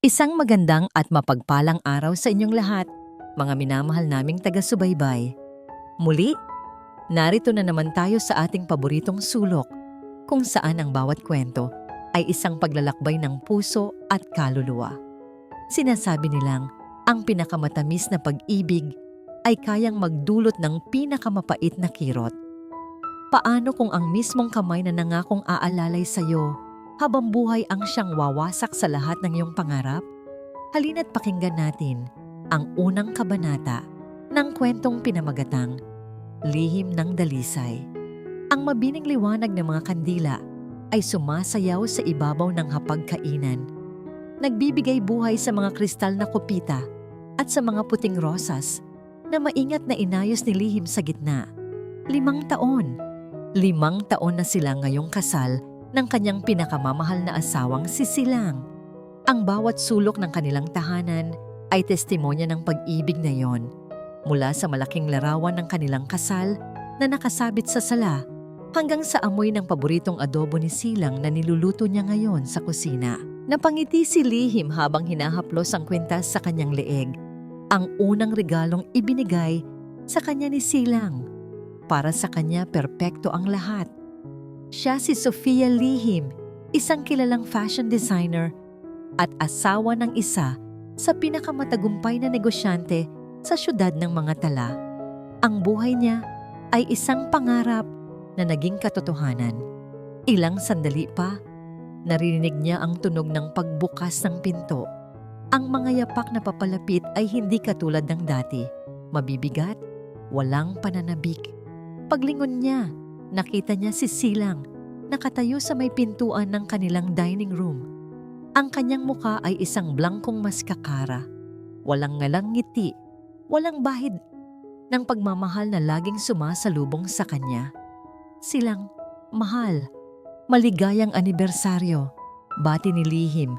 Isang magandang at mapagpalang araw sa inyong lahat, mga minamahal naming taga-subaybay. Muli, narito na naman tayo sa ating paboritong sulok, kung saan ang bawat kwento ay isang paglalakbay ng puso at kaluluwa. Sinasabi nilang, ang pinakamatamis na pag-ibig ay kayang magdulot ng pinakamapait na kirot. Paano kung ang mismong kamay na nangakong aalalay sa'yo habang buhay ang siyang wawasak sa lahat ng iyong pangarap? Halina't pakinggan natin ang unang kabanata ng kwentong pinamagatang Lihim ng Dalisay. Ang mabining liwanag ng mga kandila ay sumasayaw sa ibabaw ng hapagkainan. Nagbibigay buhay sa mga kristal na kopita at sa mga puting rosas na maingat na inayos ni Lihim sa gitna. 5 taon. 5 taon na sila ngayong kasal ng kanyang pinakamamahal na asawang si Silang. Ang bawat sulok ng kanilang tahanan ay testimonya ng pag-ibig na yon, mula sa malaking larawan ng kanilang kasal na nakasabit sa sala hanggang sa amoy ng paboritong adobo ni Silang na niluluto niya ngayon sa kusina. Napangiti si Lihim habang hinahaplos ang kwintas sa kanyang leeg, ang unang regalong ibinigay sa kanya ni Silang. Para sa kanya, perpekto ang lahat. Siya si Sofia Lihim, isang kilalang fashion designer at asawa ng isa sa pinakamatagumpay na negosyante sa syudad ng mga tala. Ang buhay niya ay isang pangarap na naging katotohanan. Ilang sandali pa, narinig niya ang tunog ng pagbukas ng pinto. Ang mga yapak na papalapit ay hindi katulad ng dati. Mabibigat, walang pananabik. Paglingon niya, nakita niya si Silang, nakatayo sa may pintuan ng kanilang dining room. Ang kanyang muka ay isang blangkong maskakara. Walang ngalang ngiti, walang bahid ng pagmamahal na laging sumasalubong sa kanya. Silang, mahal, maligayang anibersaryo, bati ni Lihim,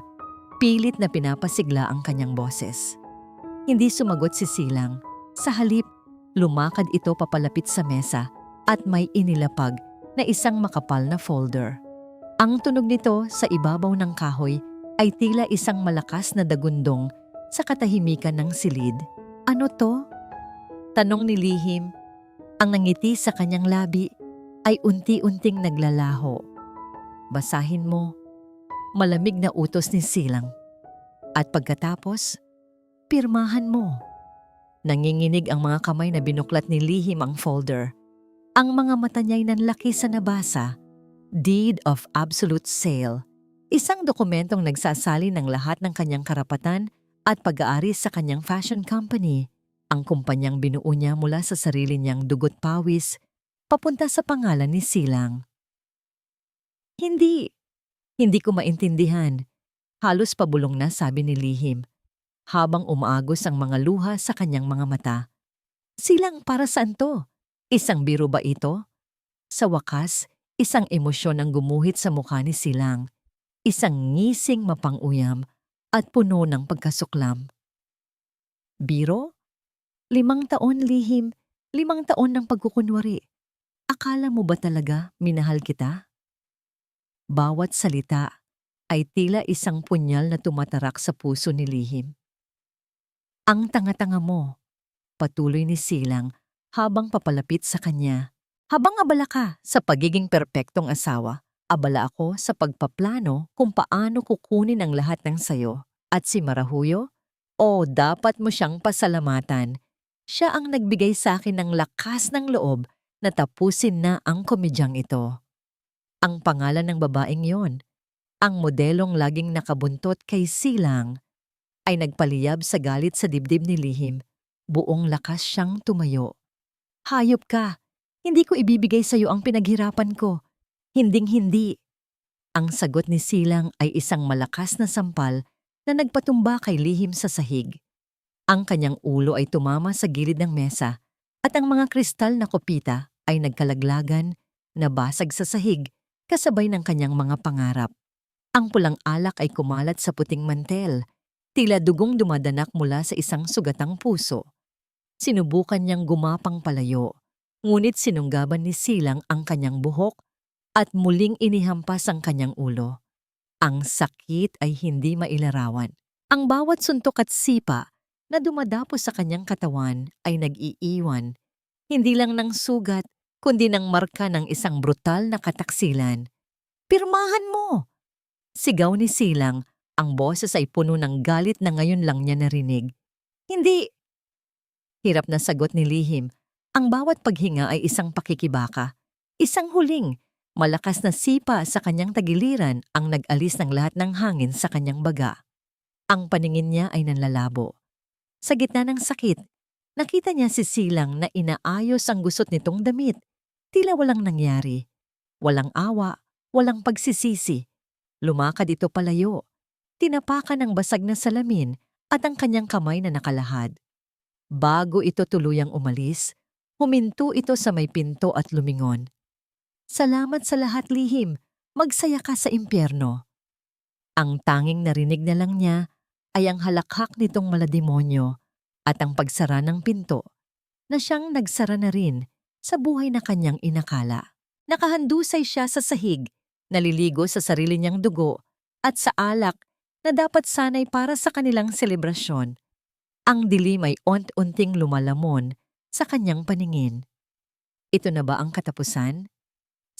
pilit na pinapasigla ang kanyang boses. Hindi sumagot si Silang. Sa halip, lumakad ito papalapit sa mesa at may inilapag na isang makapal na folder. Ang tunog nito sa ibabaw ng kahoy ay tila isang malakas na dagundong sa katahimikan ng silid. Ano to? Tanong ni Lihim. Ang nangiti sa kanyang labi ay unti-unting naglalaho. Basahin mo. Malamig na utos ni Silang. At pagkatapos, pirmahan mo. Nanginginig ang mga kamay na binuklat ni Lihim ang folder. Ang mga mata niya'y nanlaki sa nabasa, Deed of Absolute Sale, isang dokumentong nagsasali ng lahat ng kanyang karapatan at pag-aari sa kanyang fashion company, ang kumpanyang binuo niya mula sa sarili niyang dugot pawis, papunta sa pangalan ni Silang. Hindi ko maintindihan. Halos pabulong na, sabi ni Lihim, habang umaagos ang mga luha sa kanyang mga mata. Silang, para saan to? Isang biro ba ito? Sa wakas, isang emosyon ang gumuhit sa mukha ni Silang. Isang ngising mapang-uyam at puno ng pagkasuklam. Biro? 5 taon, Lihim. 5 taon ng pagkukunwari. Akala mo ba talaga minahal kita? Bawat salita ay tila isang punyal na tumatarak sa puso ni Lihim. Ang tanga-tanga mo, patuloy ni Silang habang papalapit sa kanya. Habang abala ka sa pagiging perpektong asawa, abala ako sa pagpaplano kung paano kukunin ang lahat ng sayo. At si Marahuyo? Dapat mo siyang pasalamatan. Siya ang nagbigay sa akin ng lakas ng loob na tapusin na ang komedyang ito. Ang pangalan ng babaeng yon, ang modelong laging nakabuntot kay Silang, ay nagpaliyab sa galit sa dibdib ni Lihim. Buong lakas siyang tumayo. Hayop ka! Hindi ko ibibigay sa iyo ang pinaghirapan ko. Hinding-hindi. Ang sagot ni Silang ay isang malakas na sampal na nagpatumba kay Lihim sa sahig. Ang kanyang ulo ay tumama sa gilid ng mesa at ang mga kristal na kopita ay nagkalaglagan, nabasag sa sahig kasabay ng kanyang mga pangarap. Ang pulang alak ay kumalat sa puting mantel, tila dugong dumadanak mula sa isang sugatang puso. Sinubukan niyang gumapang palayo, ngunit sinunggaban ni Silang ang kanyang buhok at muling inihampas ang kanyang ulo. Ang sakit ay hindi mailarawan. Ang bawat suntok at sipa na dumadapo sa kanyang katawan ay nag-iiwan, hindi lang ng sugat, kundi ng marka ng isang brutal na kataksilan. "Pirmahan mo!" Sigaw ni Silang, ang boses ay puno ng galit na ngayon lang niya narinig. "Hindi!" Hirap na sagot ni Lihim. Ang bawat paghinga ay isang pakikibaka. Isang huling, malakas na sipa sa kanyang tagiliran ang nag-alis ng lahat ng hangin sa kanyang baga. Ang paningin niya ay nanlalabo. Sa gitna ng sakit, nakita niya si Silang na inaayos ang gusot nitong damit. Tila walang nangyari. Walang awa, walang pagsisisi. Lumakad ito palayo. Tinapakan ng basag na salamin at ang kanyang kamay na nakalahad. Bago ito tuluyang umalis, huminto ito sa may pinto at lumingon. "Salamat sa lahat, Lihim. Magsaya ka sa impyerno." Ang tanging narinig na lang niya ay ang halakhak nitong malademonyo at ang pagsara ng pinto na siyang nagsara na rin sa buhay na kanyang inakala. Nakahandusay siya sa sahig, naliligo sa sarili niyang dugo at sa alak na dapat sanay para sa kanilang selebrasyon. Ang dilim ay unti-unting lumalamon sa kanyang paningin. Ito na ba ang katapusan?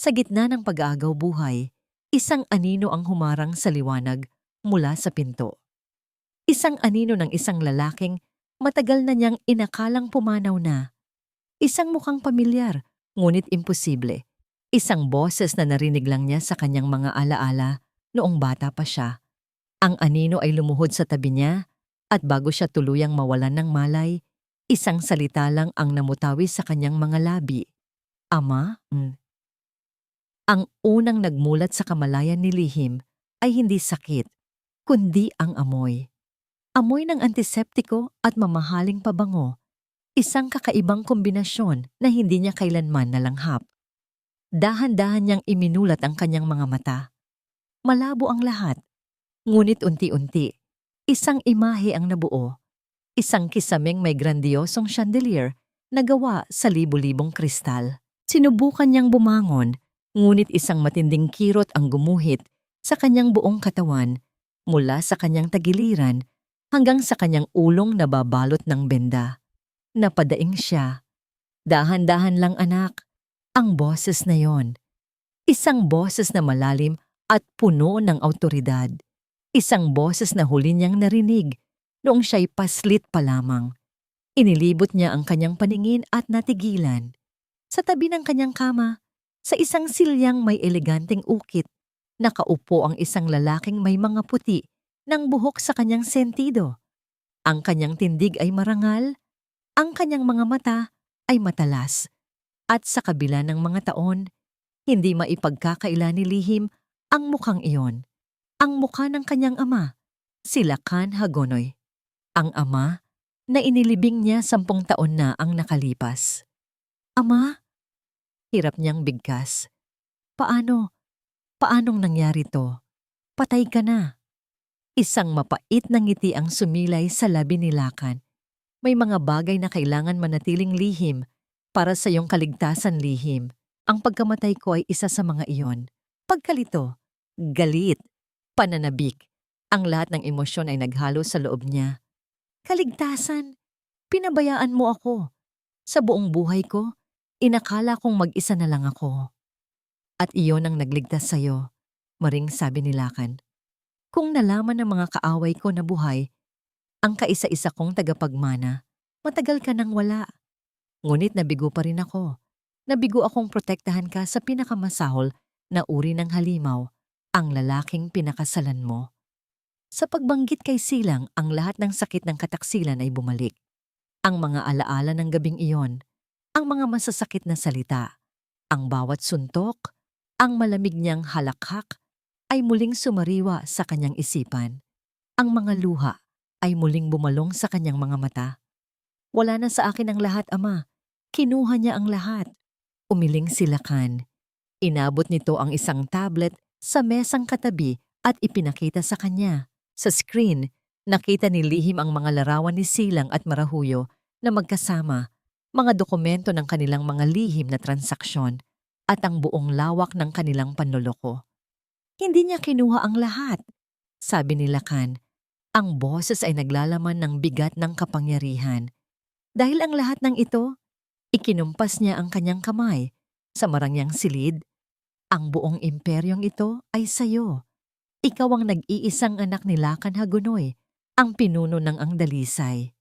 Sa gitna ng pag-aagaw buhay, isang anino ang humarang sa liwanag mula sa pinto. Isang anino ng isang lalaking matagal na niyang inakalang pumanaw na. Isang mukhang pamilyar, ngunit imposible. Isang boses na narinig lang niya sa kanyang mga alaala noong bata pa siya. Ang anino ay lumuhod sa tabi niya at bago siya tuluyang mawalan ng malay, isang salita lang ang namutawi sa kanyang mga labi. "Ama?" Ang unang nagmulat sa kamalayan ni Lihim ay hindi sakit, kundi ang amoy. Amoy ng antiseptiko at mamahaling pabango, isang kakaibang kombinasyon na hindi niya kailanman nalanghap. Dahan-dahan niyang iminulat ang kanyang mga mata. Malabo ang lahat, ngunit unti-unti, isang imahe ang nabuo. Isang kisameng may grandiosong chandelier na gawa sa libu-libong kristal. Sinubukan niyang bumangon, ngunit isang matinding kirot ang gumuhit sa kanyang buong katawan mula sa kanyang tagiliran hanggang sa kanyang ulong na babalot ng benda. Napadaing siya. "Dahan-dahan lang, anak." Ang boses na yon. Isang boses na malalim at puno ng awtoridad. Isang boses na huli niyang narinig noong siya'y paslit pa lamang. Inilibot niya ang kanyang paningin at natigilan. Sa tabi ng kanyang kama, sa isang silyang may eleganteng ukit, nakaupo ang isang lalaking may mga puti ng buhok sa kanyang sentido. Ang kanyang tindig ay marangal, ang kanyang mga mata ay matalas, at sa kabila ng mga taon, hindi maipagkakaila ni Lihim ang mukhang iyon. Ang mukha ng kanyang ama, si Lakan Hagonoy. Ang ama na inilibing niya 10 taon na ang nakalipas. "Ama?" Hirap niyang bigkas. Paanong nangyari to? Patay ka na." Isang mapait na ngiti ang sumilay sa labi ni Lakan. "May mga bagay na kailangan manatiling lihim para sa iyong kaligtasan, Lihim. Ang pagkamatay ko ay isa sa mga iyon. Pagkalito, galit, pananabik. Ang lahat ng emosyon ay naghalo sa loob niya. Kaligtasan, pinabayaan mo ako. Sa buong buhay ko, inakala kong mag-isa na lang ako. At iyon ang nagligtas sa'yo," maring sabi ni Lakan. "Kung nalaman ng mga kaaway ko na buhay, ang kaisa-isa kong tagapagmana, matagal ka nang wala. Ngunit nabigo pa rin ako. Nabigo akong protektahan ka sa pinakamasahol na uri ng halimaw, ang lalaking pinakasalan mo." Sa pagbanggit kay Silang, ang lahat ng sakit ng kataksilan ay bumalik. Ang mga alaala ng gabing iyon, ang mga masasakit na salita, ang bawat suntok, ang malamig niyang halakhak ay muling sumariwa sa kanyang isipan. Ang mga luha ay muling bumalong sa kanyang mga mata. "Wala na sa akin ang lahat, Ama. Kinuha niya ang lahat." Umiling si Lakan. Inabot nito ang isang tablet sa mesang katabi at ipinakita sa kanya. Sa screen, nakita ni Lihim ang mga larawan ni Silang at Marahuyo na magkasama, mga dokumento ng kanilang mga lihim na transaksyon at ang buong lawak ng kanilang panloloko. "Hindi niya kinuha ang lahat," sabi ni Lakan. Ang boses ay naglalaman ng bigat ng kapangyarihan. Dahil ang lahat ng ito, ikinumpas niya ang kanyang kamay sa marangyang silid. Ang buong imperyong ito ay sayo. Ikaw ang nag-iisang anak ni Lakan Hagonoy, ang pinuno ng Ang Dalisay.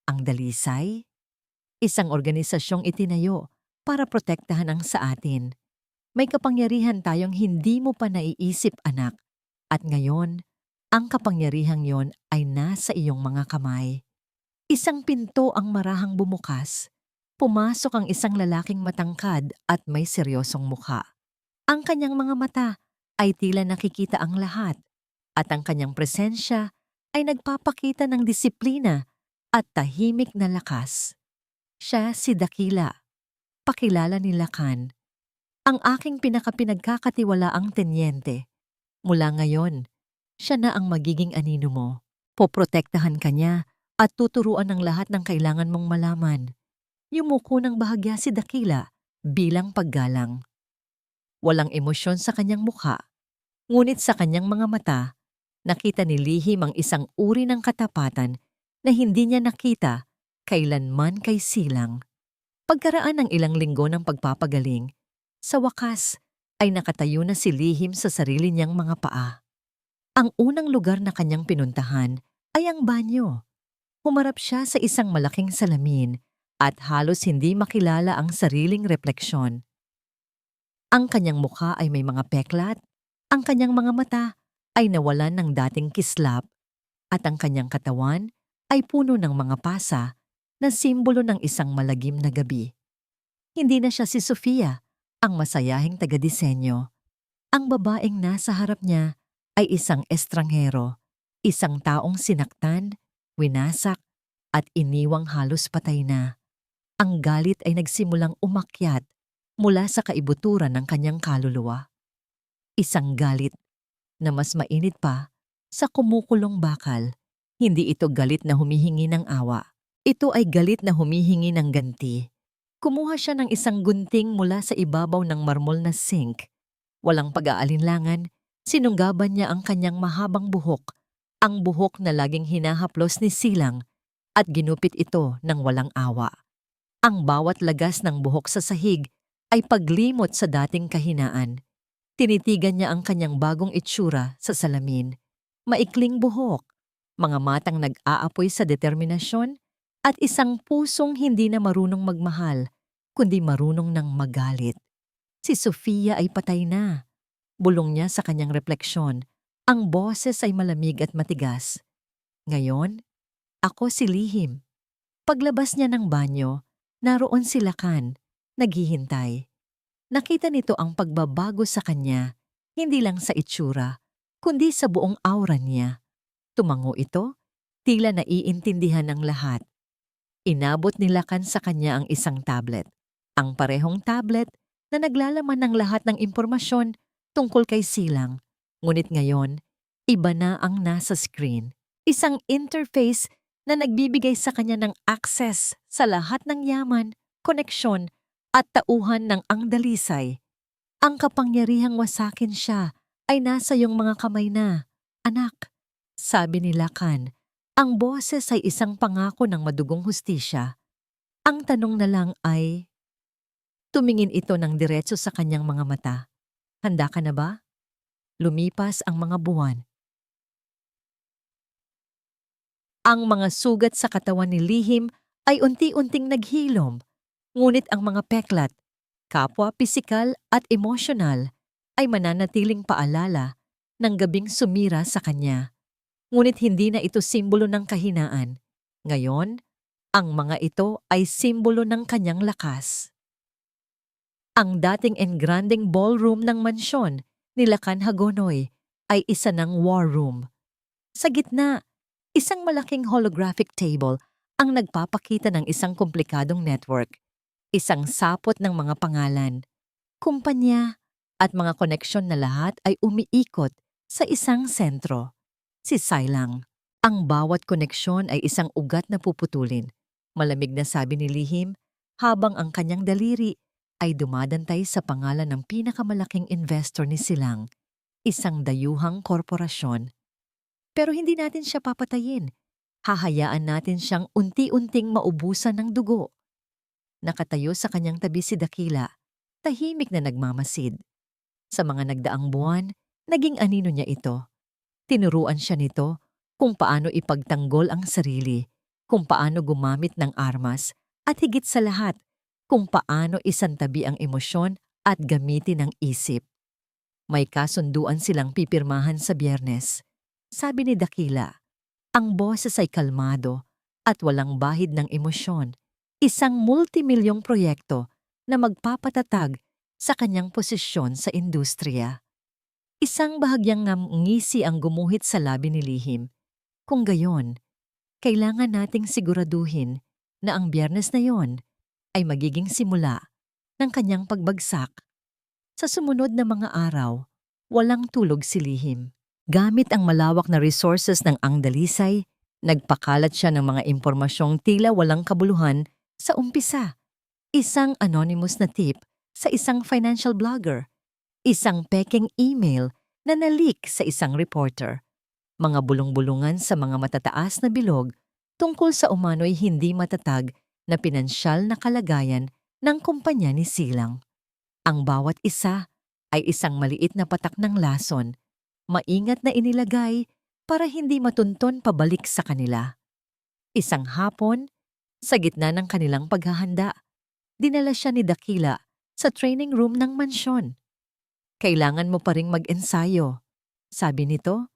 Ang Dalisay? Isang organisasyong itinayo para protektahan ang sa atin. May kapangyarihan tayong hindi mo pa naiisip, anak. At ngayon, ang kapangyarihang yon ay nasa iyong mga kamay. Isang pinto ang marahang bumukas. Pumasok ang isang lalaking matangkad at may seryosong mukha. Ang kanyang mga mata ay tila nakikita ang lahat at ang kanyang presensya ay nagpapakita ng disiplina at tahimik na lakas. Siya si Dakila, pakilala ni Lakan, ang aking pinagkakatiwalaang tenyente. Mula ngayon, siya na ang magiging anino mo. Poprotektahan ka niya at tuturuan ng lahat ng kailangan mong malaman. Yumuko ng bahagya si Dakila bilang paggalang. Walang emosyon sa kanyang mukha, ngunit sa kanyang mga mata, nakita ni Lihim ang isang uri ng katapatan na hindi niya nakita kailanman kay Silang. Pagkaraan ng ilang linggo ng pagpapagaling, sa wakas ay nakatayo na si Lihim sa sarili niyang mga paa. Ang unang lugar na kanyang pinuntahan ay ang banyo. Humarap siya sa isang malaking salamin at halos hindi makilala ang sariling refleksyon. Ang kanyang mukha ay may mga peklat, ang kanyang mga mata ay nawalan ng dating kislap, at ang kanyang katawan ay puno ng mga pasa na simbolo ng isang malagim na gabi. Hindi na siya si Sofia, ang masayahing taga-disenyo. Ang babaeng nasa harap niya ay isang estranghero, isang taong sinaktan, winasak, at iniwang halos patay na. Ang galit ay nagsimulang umakyat mula sa kaibuturan ng kanyang kaluluwa. Isang galit na mas mainit pa sa kumukulong bakal. Hindi ito galit na humihingi ng awa. Ito ay galit na humihingi ng ganti. Kumuha siya ng isang gunting mula sa ibabaw ng marmol na sink. Walang pag-aalinlangan, sinunggaban niya ang kanyang mahabang buhok, ang buhok na laging hinahaplos ni Silang, at ginupit ito ng walang awa. Ang bawat lagas ng buhok sa sahig ay paglimot sa dating kahinaan. Tinitigan niya ang kanyang bagong itsura sa salamin. Maikling buhok, mga matang nag-aapoy sa determinasyon, at isang pusong hindi na marunong magmahal, kundi marunong ng magalit. Si Sofia ay patay na. Bulong niya sa kanyang refleksyon. Ang boses ay malamig at matigas. Ngayon, ako si Lihim. Paglabas niya ng banyo, naroon si Lakan, naghihintay. Nakita nito ang pagbabago sa kanya, hindi lang sa itsura, kundi sa buong aura niya. Tumango ito, tila naiintindihan ng lahat. Inabot ni Lakan sa kanya ang isang tablet. Ang parehong tablet na naglalaman ng lahat ng impormasyon tungkol kay Silang. Ngunit ngayon, iba na ang nasa screen. Isang interface na nagbibigay sa kanya ng access sa lahat ng yaman, koneksyon, at tauhan ng Ang Dalisay. Ang kapangyarihang wasakin siya ay nasa iyong mga kamay na, anak. Sabi ni Lakan, ang boses ay isang pangako ng madugong hustisya. Ang tanong na lang ay, tumingin ito ng diretso sa kanyang mga mata. Handa ka na ba? Lumipas ang mga buwan. Ang mga sugat sa katawan ni Lihim ay unti-unting naghilom, ngunit ang mga peklat, kapwa pisikal at emosyonal, ay mananatiling paalala ng gabing sumira sa kanya. Ngunit hindi na ito simbolo ng kahinaan. Ngayon, ang mga ito ay simbolo ng kanyang lakas. Ang dating engranding ballroom ng mansyon ni Lakan Hagonoy ay isa ng war room. Sa gitna, isang malaking holographic table ang nagpapakita ng isang komplikadong network, isang sapot ng mga pangalan, kumpanya, at mga koneksyon na lahat ay umiikot sa isang sentro. Si Silang. Ang bawat koneksyon ay isang ugat na puputulin. Malamig na sabi ni Lihim, habang ang kanyang daliri ay dumadantay sa pangalan ng pinakamalaking investor ni Silang, isang dayuhang korporasyon. Pero hindi natin siya papatayin. Hahayaan natin siyang unti-unting maubusan ng dugo. Nakatayo sa kanyang tabi si Dakila, tahimik na nagmamasid. Sa mga nagdaang buwan, naging anino niya ito. Tinuruan siya nito kung paano ipagtanggol ang sarili, kung paano gumamit ng armas, at higit sa lahat, kung paano isantabi ang emosyon at gamitin ang isip. May kasunduan silang pipirmahan sa Biyernes. Sabi ni Dakila, ang boses ay kalmado at walang bahid ng emosyon, isang multimilyong proyekto na magpapatatag sa kanyang posisyon sa industriya. Isang bahagyang ngisi ang gumuhit sa labi ni Lihim. Kung gayon, kailangan nating siguraduhin na ang Biyernes na yon ay magiging simula ng kanyang pagbagsak. Sa sumunod na mga araw, walang tulog si Lihim. Gamit ang malawak na resources ng Ang Dalisay, nagpakalat siya ng mga impormasyong tila walang kabuluhan sa umpisa. Isang anonymous na tip sa isang financial blogger, isang peking email na na-leak sa isang reporter, mga bulong-bulungan sa mga matataas na bilog tungkol sa umano'y hindi matatag na pinansyal na kalagayan ng kumpanya ni Silang. Ang bawat isa ay isang maliit na patak ng lason, maingat na inilagay para hindi matunton pabalik sa kanila. Isang hapon, sa gitna ng kanilang paghahanda, dinala siya ni Dakila sa training room ng mansyon. Kailangan mo pa ring mag-ensayo, sabi nito.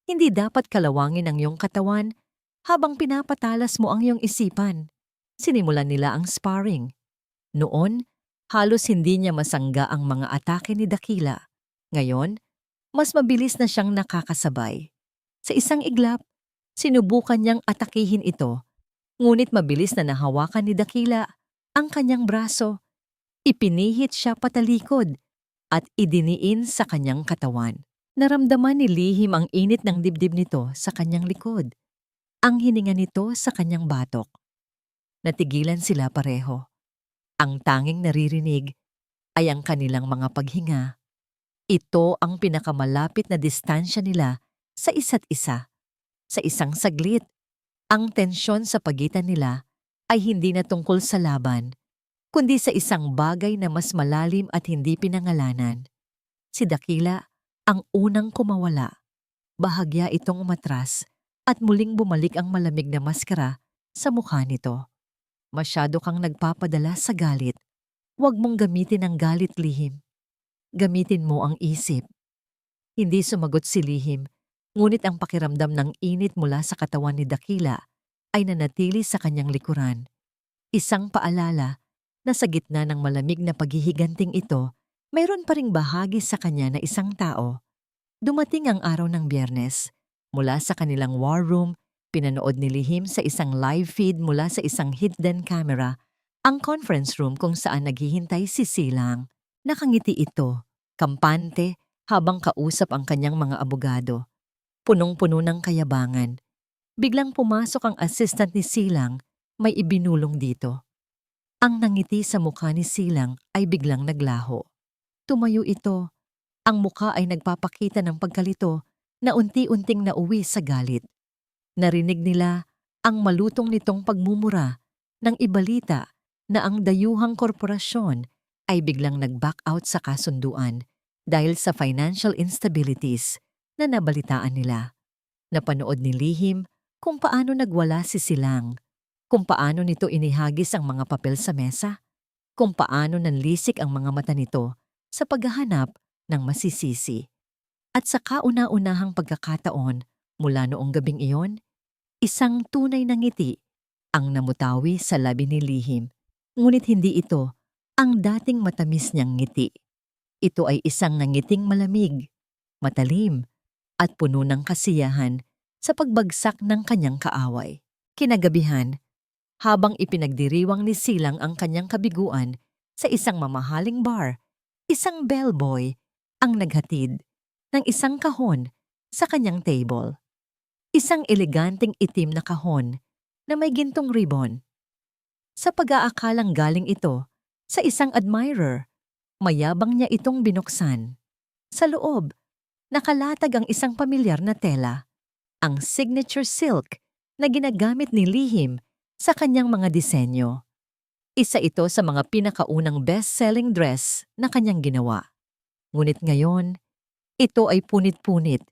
Hindi dapat kalawangin ang iyong katawan habang pinapatalas mo ang iyong isipan. Sinimulan nila ang sparring. Noon, halos hindi niya masangga ang mga atake ni Dakila. Ngayon, mas mabilis na siyang nakakasabay. Sa isang iglap, sinubukan niyang atakihin ito, ngunit mabilis na nahawakan ni Dakila ang kanyang braso. Ipinihit siya patalikod at idiniin sa kanyang katawan. Naramdaman ni Lihim ang init ng dibdib nito sa kanyang likod, ang hininga nito sa kanyang batok. Natigilan sila pareho. Ang tanging naririnig ay ang kanilang mga paghinga. Ito ang pinakamalapit na distansya nila sa isa't isa. Sa isang saglit, ang tensyon sa pagitan nila ay hindi na tungkol sa laban, kundi sa isang bagay na mas malalim at hindi pinangalanan. Si Dakila ang unang kumawala. Bahagya itong umatras at muling bumalik ang malamig na maskara sa mukha nito. Masyado kang nagpapadala sa galit. Huwag mong gamitin ang galit, Lihim. Gamitin mo ang isip. Hindi sumagot si Lihim, ngunit ang pakiramdam ng init mula sa katawan ni Dakila ay nanatili sa kanyang likuran. Isang paalala na sa gitna ng malamig na paghihiganting ito, mayroon pa ring bahagi sa kanya na isang tao. Dumating ang araw ng Biyernes. Mula sa kanilang war room, pinanood ni Lihim sa isang live feed mula sa isang hidden camera ang conference room kung saan naghihintay si Silang. Nakangiti ito, kampante, habang kausap ang kanyang mga abogado. Punong-puno ng kayabangan. Biglang pumasok ang assistant ni Silang, may ibinulong dito. Ang nangiti sa mukha ni Silang ay biglang naglaho. Tumayo ito. Ang mukha ay nagpapakita ng pagkalito na unti-unting nauwi sa galit. Narinig nila ang malutong nitong pagmumura ng ibalita na ang dayuhang korporasyon ay biglang nag-back out sa kasunduan dahil sa financial instabilities na nabalitaan nila. Napanood ni Lihim kung paano nagwala si Silang, kung paano nito inihagis ang mga papel sa mesa, kung paano nanlisik ang mga mata nito sa paghahanap ng masisisi. At sa kauna-unahang pagkakataon mula noong gabing iyon, isang tunay na ngiti ang namutawi sa labi ni Lihim. Ngunit hindi ito ang dating matamis niyang ngiti. Ito ay isang nangiting malamig, matalim, at puno ng kasiyahan sa pagbagsak ng kanyang kaaway. Kinagabihan, habang ipinagdiriwang ni Silang ang kanyang kabiguan sa isang mamahaling bar, isang bellboy ang naghatid ng isang kahon sa kanyang table. Isang eleganteng itim na kahon na may gintong ribbon. Sa pag-aakalang galing ito sa isang admirer, mayabang niya itong binuksan. Sa loob, nakalatag ang isang pamilyar na tela. ang signature silk na ginagamit ni Lihim sa kanyang mga disenyo. Isa ito sa mga pinakaunang best-selling dress na kanyang ginawa. Ngunit ngayon, ito ay punit-punit,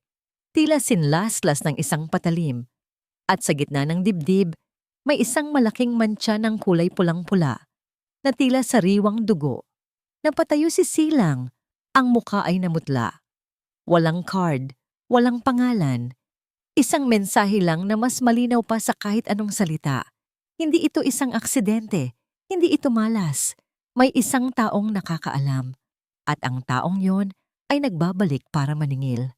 tila sinlaslas ng isang patalim, at sa gitna ng dibdib, may isang malaking mantsa ng kulay pulang-pula na tila sariwang dugo. Napatayo si Silang, ang muka ay namutla. Walang card, walang pangalan. Isang mensahe lang na mas malinaw pa sa kahit anong salita. Hindi ito isang aksidente, hindi ito malas. May isang taong nakakaalam, at ang taong yon ay nagbabalik para maningil.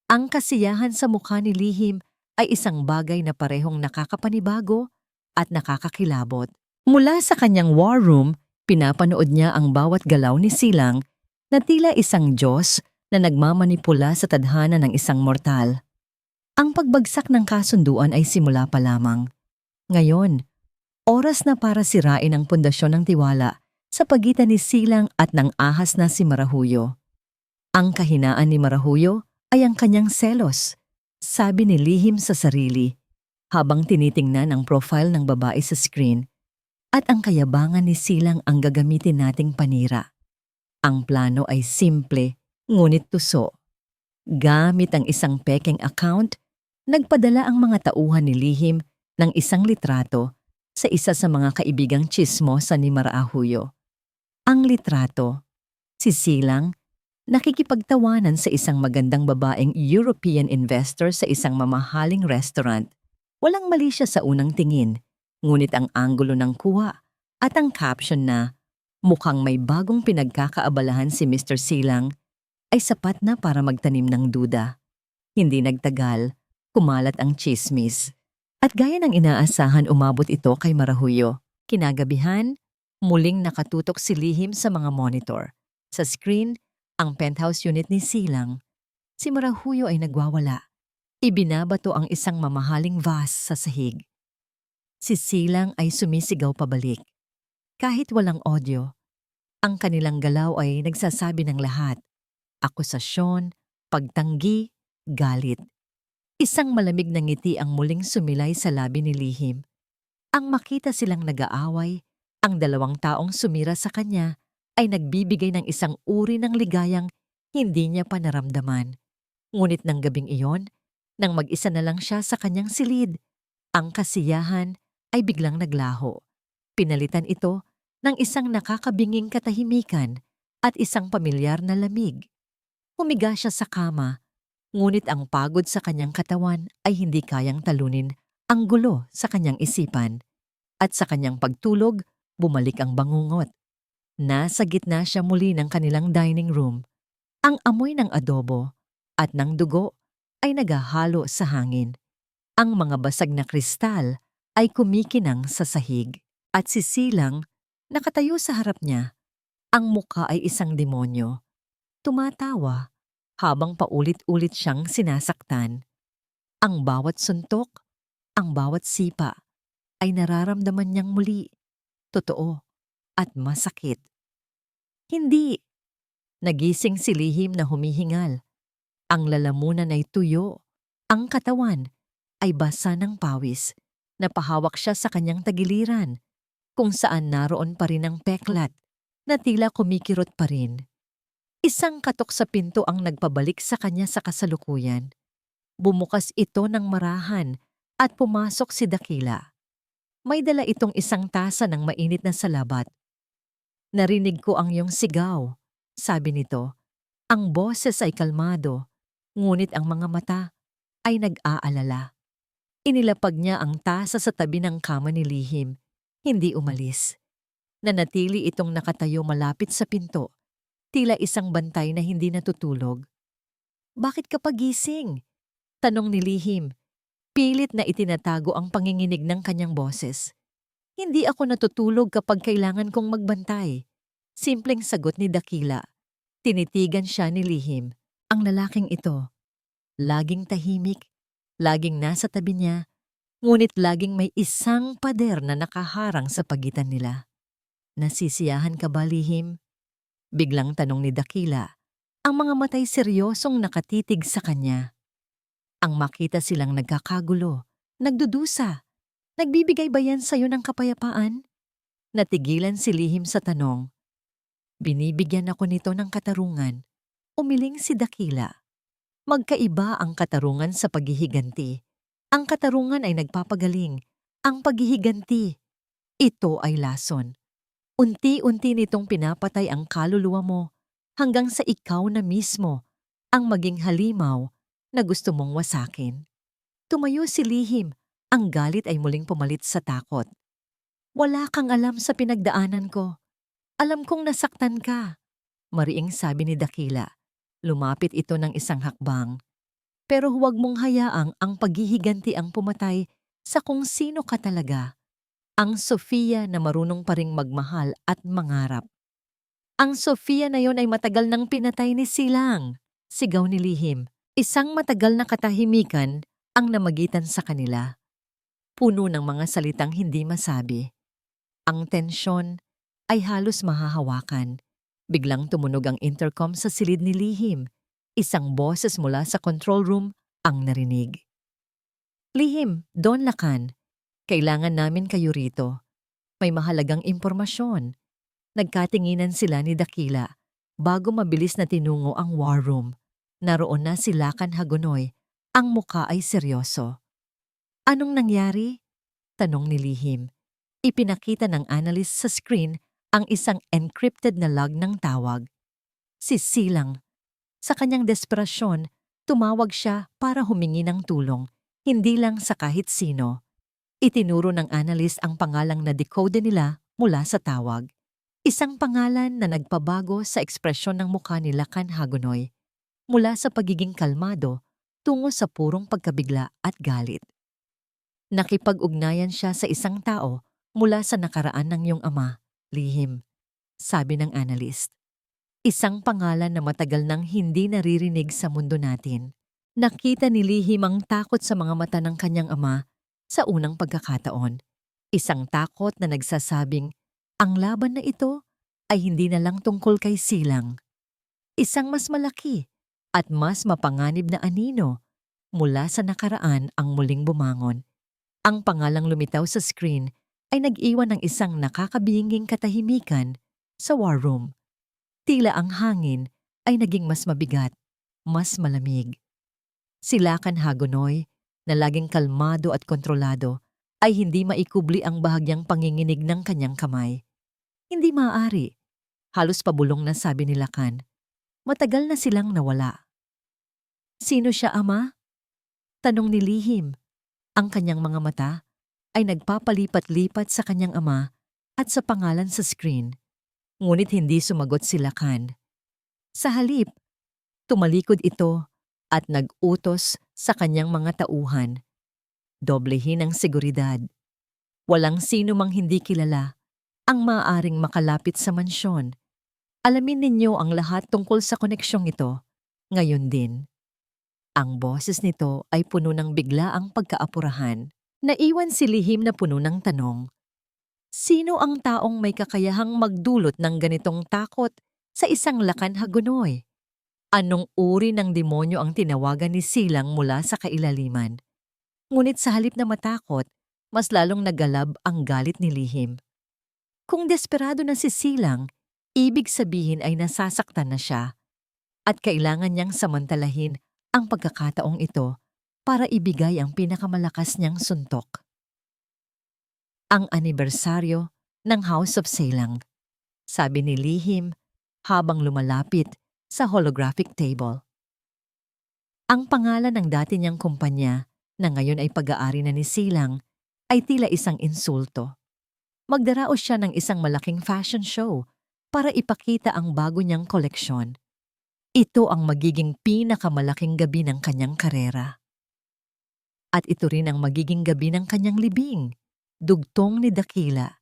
Ang kasiyahan sa mukha ni Lihim ay isang bagay na parehong nakakapanibago at nakakakilabot. Mula sa kanyang war room, pinapanood niya ang bawat galaw ni Silang na tila isang Diyos na nagmamanipula sa tadhana ng isang mortal. Ang pagbagsak ng kasunduan ay simula pa lamang. Ngayon, oras na para sirain ang pundasyon ng tiwala sa pagitan ni Silang at ng ahas na si Marahuyo. Ang kahinaan ni Marahuyo ay ang kanyang selos, sabi ni Lihim sa sarili, habang tinitingnan ang profile ng babae sa screen, at ang kayabangan ni Silang ang gagamitin nating panira. Ang plano ay simple, ngunit tuso. Gamit ang isang pekeng account, nagpadala ang mga tauhan ni Lihim ng isang litrato sa isa sa mga kaibigang tsismosa ni Marahuyo. Ang litrato, si Silang, nakikipagtawanan sa isang magandang babaeng European investor sa isang mamahaling restaurant. Walang mali siya sa unang tingin, ngunit ang anggulo ng kuha at ang caption na mukhang may bagong pinagkakaabalahan si Mr. Silang ay sapat na para magtanim ng duda. Hindi nagtagal, kumalat ang chismis. At gaya ng inaasahan, umabot ito kay Marahuyo. Kinagabihan, muling nakatutok si Lihim sa mga monitor. Sa screen, ang penthouse unit ni Silang. Si Marahuyo ay nagwawala. Ibinabato ang isang mamahaling vase sa sahig. Si Silang ay sumisigaw pabalik. Kahit walang audio, ang kanilang galaw ay nagsasabi ng lahat. Akusasyon, pagtanggi, galit. Isang malamig na ngiti ang muling sumilay sa labi ni Lihim. Ang makita silang nag-aaway, ang dalawang taong sumira sa kanya ay nagbibigay ng isang uri ng ligayang hindi niya pa naramdaman. Ngunit ng gabing iyon, nang mag-isa na lang siya sa kanyang silid, ang kasiyahan ay biglang naglaho. Pinalitan ito ng isang nakakabinging katahimikan at isang pamilyar na lamig. Humiga siya sa kama, ngunit ang pagod sa kanyang katawan ay hindi kayang talunin ang gulo sa kanyang isipan. At sa kanyang pagtulog, bumalik ang bangungot. Nasa gitna siya muli ng kanilang dining room. Ang amoy ng adobo at ng dugo ay nagahalo sa hangin. Ang mga basag na kristal ay kumikinang sa sahig. At si Silang, nakatayo sa harap niya. Ang muka ay isang demonyo. Tumatawa habang paulit-ulit siyang sinasaktan. Ang bawat suntok, ang bawat sipa, ay nararamdaman niyang muli, totoo at masakit. Hindi. Nagising si Lihim na humihingal. Ang lalamunan ay tuyo. Ang katawan ay basa ng pawis. Napahawak siya sa kanyang tagiliran, kung saan naroon pa rin ang peklat na tila kumikirot pa rin. Isang katok sa pinto ang nagpabalik sa kanya sa kasalukuyan. Bumukas ito ng marahan at pumasok si Dakila. May dala itong isang tasa ng mainit na salabat. Narinig ko ang iyong sigaw, sabi nito. Ang boses ay kalmado, ngunit ang mga mata ay nag-aalala. Inilapag niya ang tasa sa tabi ng kama ni Lihim, hindi umalis. Nanatili itong nakatayo malapit sa pinto, tila isang bantay na hindi natutulog. Bakit ka pagising? Tanong ni Lihim. Pilit na itinatago ang panginginig ng kanyang boses. Hindi ako natutulog kapag kailangan kong magbantay. Simpleng sagot ni Dakila. Tinitigan siya ni Lihim. Ang lalaking ito, laging tahimik, laging nasa tabi niya, ngunit laging may isang pader na nakaharang sa pagitan nila. Nasisiyahan ka ba, Lihim? Biglang tanong ni Dakila. Ang mga matay seryosong nakatitig sa kanya. Ang makita silang nagkakagulo, nagdudusa, nagbibigay ba yan sa'yo ng kapayapaan? Natigilan si Lihim sa tanong. Binibigyan ako nito ng katarungan. Umiling si Dakila. Magkaiba ang katarungan sa paghihiganti. Ang katarungan ay nagpapagaling. Ang paghihiganti, ito ay lason. Unti-unti nitong pinapatay ang kaluluwa mo hanggang sa ikaw na mismo ang maging halimaw na gusto mong wasakin. Tumayo si Lihim. Ang galit ay muling pumalit sa takot. Wala kang alam sa pinagdaanan ko. Alam kong nasaktan ka. Mariing sabi ni Dakila. Lumapit ito ng isang hakbang. Pero huwag mong hayaang ang paghihiganti ang pumatay sa kung sino ka talaga. Ang Sofia na marunong pa ring magmahal at mangarap. Ang Sofia na yon ay matagal nang pinatay ni Silang. Sigaw ni Lihim. Isang matagal na katahimikan ang namagitan sa kanila. Puno ng mga salitang hindi masabi. Ang tensyon ay halos mahahawakan. Biglang tumunog ang intercom sa silid ni Lihim. Isang boses mula sa control room ang narinig. Lihim, Don Lacan, kailangan namin kayo rito. May mahalagang impormasyon. Nagkatinginan sila ni Dakila bago mabilis na tinungo ang war room. Naroon na si Lacan Hagonoy. Ang muka ay seryoso. Anong nangyari? Tanong ni Lihim. Ipinakita ng analyst sa screen ang isang encrypted na log ng tawag. Si Silang. Sa kanyang desperasyon, tumawag siya para humingi ng tulong, hindi lang sa kahit sino. Itinuro ng analyst ang pangalang na-decode nila mula sa tawag. Isang pangalan na nagpabago sa ekspresyon ng mukha ni Lacan Hagonoy, mula sa pagiging kalmado tungo sa purong pagkabigla at galit. Nakipag-ugnayan siya sa isang tao mula sa nakaraan ng iyong ama, Lihim, sabi ng analyst. Isang pangalan na matagal nang hindi naririnig sa mundo natin. Nakita ni Lihim ang takot sa mga mata ng kanyang ama sa unang pagkakataon. Isang takot na nagsasabing, ang laban na ito ay hindi na lang tungkol kay Silang. Isang mas malaki at mas mapanganib na anino mula sa nakaraan ang muling bumangon. Ang pangalang lumitaw sa screen ay nag-iwan ng isang nakakabinging katahimikan sa war room. Tila ang hangin ay naging mas mabigat, mas malamig. Si Lacan Hagonoy, na laging kalmado at kontrolado, ay hindi maikubli ang bahagyang panginginig ng kanyang kamay. Hindi maaari. Halos pabulong na sabi ni Lacan. Matagal na silang nawala. Sino siya, ama? Tanong ni Lihim. Ang kanyang mga mata ay nagpapalipat-lipat sa kanyang ama at sa pangalan sa screen. Ngunit hindi sumagot si Lacan. Sa halip, tumalikod ito at nag-utos sa kanyang mga tauhan. Doblehin ang seguridad. Walang sino mang hindi kilala ang maaaring makalapit sa mansyon. Alamin ninyo ang lahat tungkol sa koneksyong ito, ngayon din. Ang boses nito ay puno ng biglaang pagkaapurahan. Naiwan si Lihim na puno ng tanong. Sino ang taong may kakayahang magdulot ng ganitong takot sa isang Lacan Hagonoy? Anong uri ng demonyo ang tinawagan ni Silang mula sa kailaliman? Ngunit sa halip na matakot, mas lalong nagalab ang galit ni Lihim. Kung desperado na si Silang, ibig sabihin ay nasasaktan na siya at kailangan niyang samantalahin ang pagkakataong ito para ibigay ang pinakamalakas niyang suntok. Ang anibersaryo ng House of Silang, sabi ni Lihim habang lumalapit sa holographic table. Ang pangalan ng dati niyang kumpanya na ngayon ay pag-aari na ni Silang ay tila isang insulto. Magdaraos siya ng isang malaking fashion show para ipakita ang bago niyang koleksyon. Ito ang magiging pinakamalaking gabi ng kanyang karera. At ito rin ang magiging gabi ng kanyang libing, dugtong ni Dakila,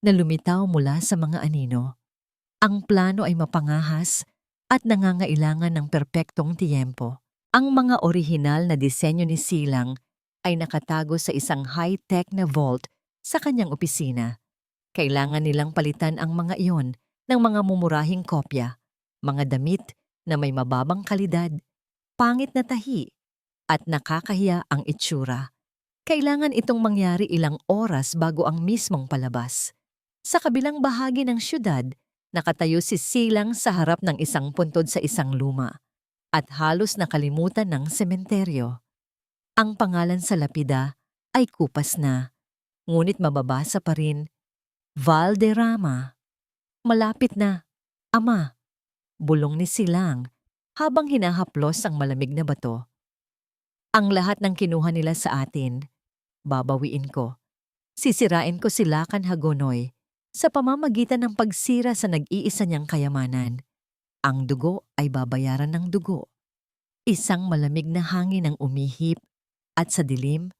na lumitaw mula sa mga anino. Ang plano ay mapangahas at nangangailangan ng perpektong tiyempo. Ang mga orihinal na disenyo ni Silang ay nakatago sa isang high-tech na vault sa kanyang opisina. Kailangan nilang palitan ang mga iyon ng mga mumurahing kopya, mga damit na may mababang kalidad, pangit na tahi, At nakakahiya ang itsura. Kailangan itong mangyari ilang oras bago ang mismong palabas. Sa kabilang bahagi ng syudad, nakatayo si Silang sa harap ng isang puntod sa isang luma at halos nakalimutan ng sementeryo. Ang pangalan sa lapida ay kupas na, ngunit mababasa pa rin, Valderrama. Malapit na, Ama, bulong ni Silang habang hinahaplos ang malamig na bato. Ang lahat ng kinuha nila sa atin, babawiin ko. Sisirain ko si Lakan Hagonoy sa pamamagitan ng pagsira sa nag-iisa niyang kayamanan. Ang dugo ay babayaran ng dugo. Isang malamig na hangin ang umihip at sa dilim,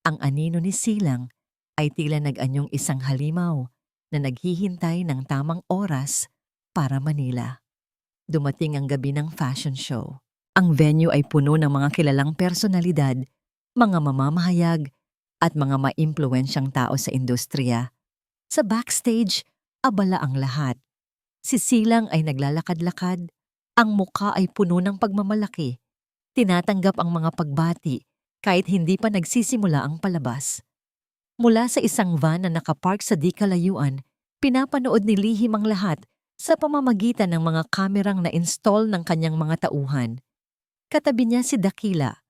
ang anino ni Silang ay tila nag-anyong isang halimaw na naghihintay ng tamang oras para Manila. Dumating ang gabi ng fashion show. Ang venue ay puno ng mga kilalang personalidad, mga mamamahayag, at mga maimpluwensyang tao sa industriya. Sa backstage, abala ang lahat. Si Silang ay naglalakad-lakad, ang muka ay puno ng pagmamalaki. Tinatanggap ang mga pagbati kahit hindi pa nagsisimula ang palabas. Mula sa isang van na nakapark sa di kalayuan, pinapanood ni Lihim ang lahat sa pamamagitan ng mga kamerang na-install ng kanyang mga tauhan. Katabi niya si Dakila.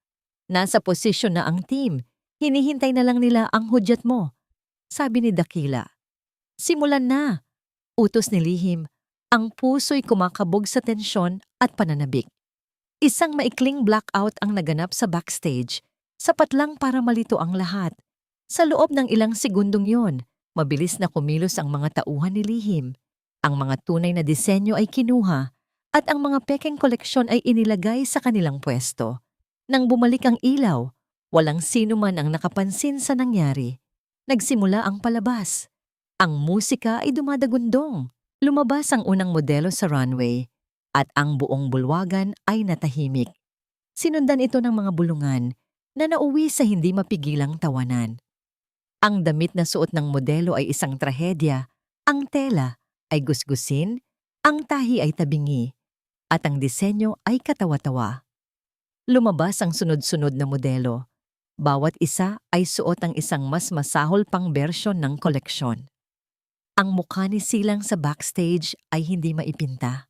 Nasa posisyon na ang team, hinihintay na lang nila ang hudyat mo. Sabi ni Dakila. Simulan na, utos ni Lihim. Ang puso'y kumakabog sa tensyon at pananabik. Isang maikling blackout ang naganap sa backstage, sapat lang para malito ang lahat. Sa loob ng ilang segundong yon, mabilis na kumilos ang mga tauhan ni Lihim. Ang mga tunay na disenyo ay kinuha at ang mga pekeng koleksyon ay inilagay sa kanilang pwesto. Nang bumalik ang ilaw, walang sino man ang nakapansin sa nangyari. Nagsimula ang palabas. Ang musika ay dumadagundong. Lumabas ang unang modelo sa runway at ang buong bulwagan ay natahimik. Sinundan ito ng mga bulungan na nauwi sa hindi mapigilang tawanan. Ang damit na suot ng modelo ay isang trahedya, ang tela ay gusgusin, ang tahi ay tabingi, at ang disenyo ay katawa-tawa. Lumabas ang sunod-sunod na modelo. Bawat isa ay suot ang isang mas masahol pang bersyon ng koleksyon. Ang mukha ni Silang sa backstage ay hindi maipinta.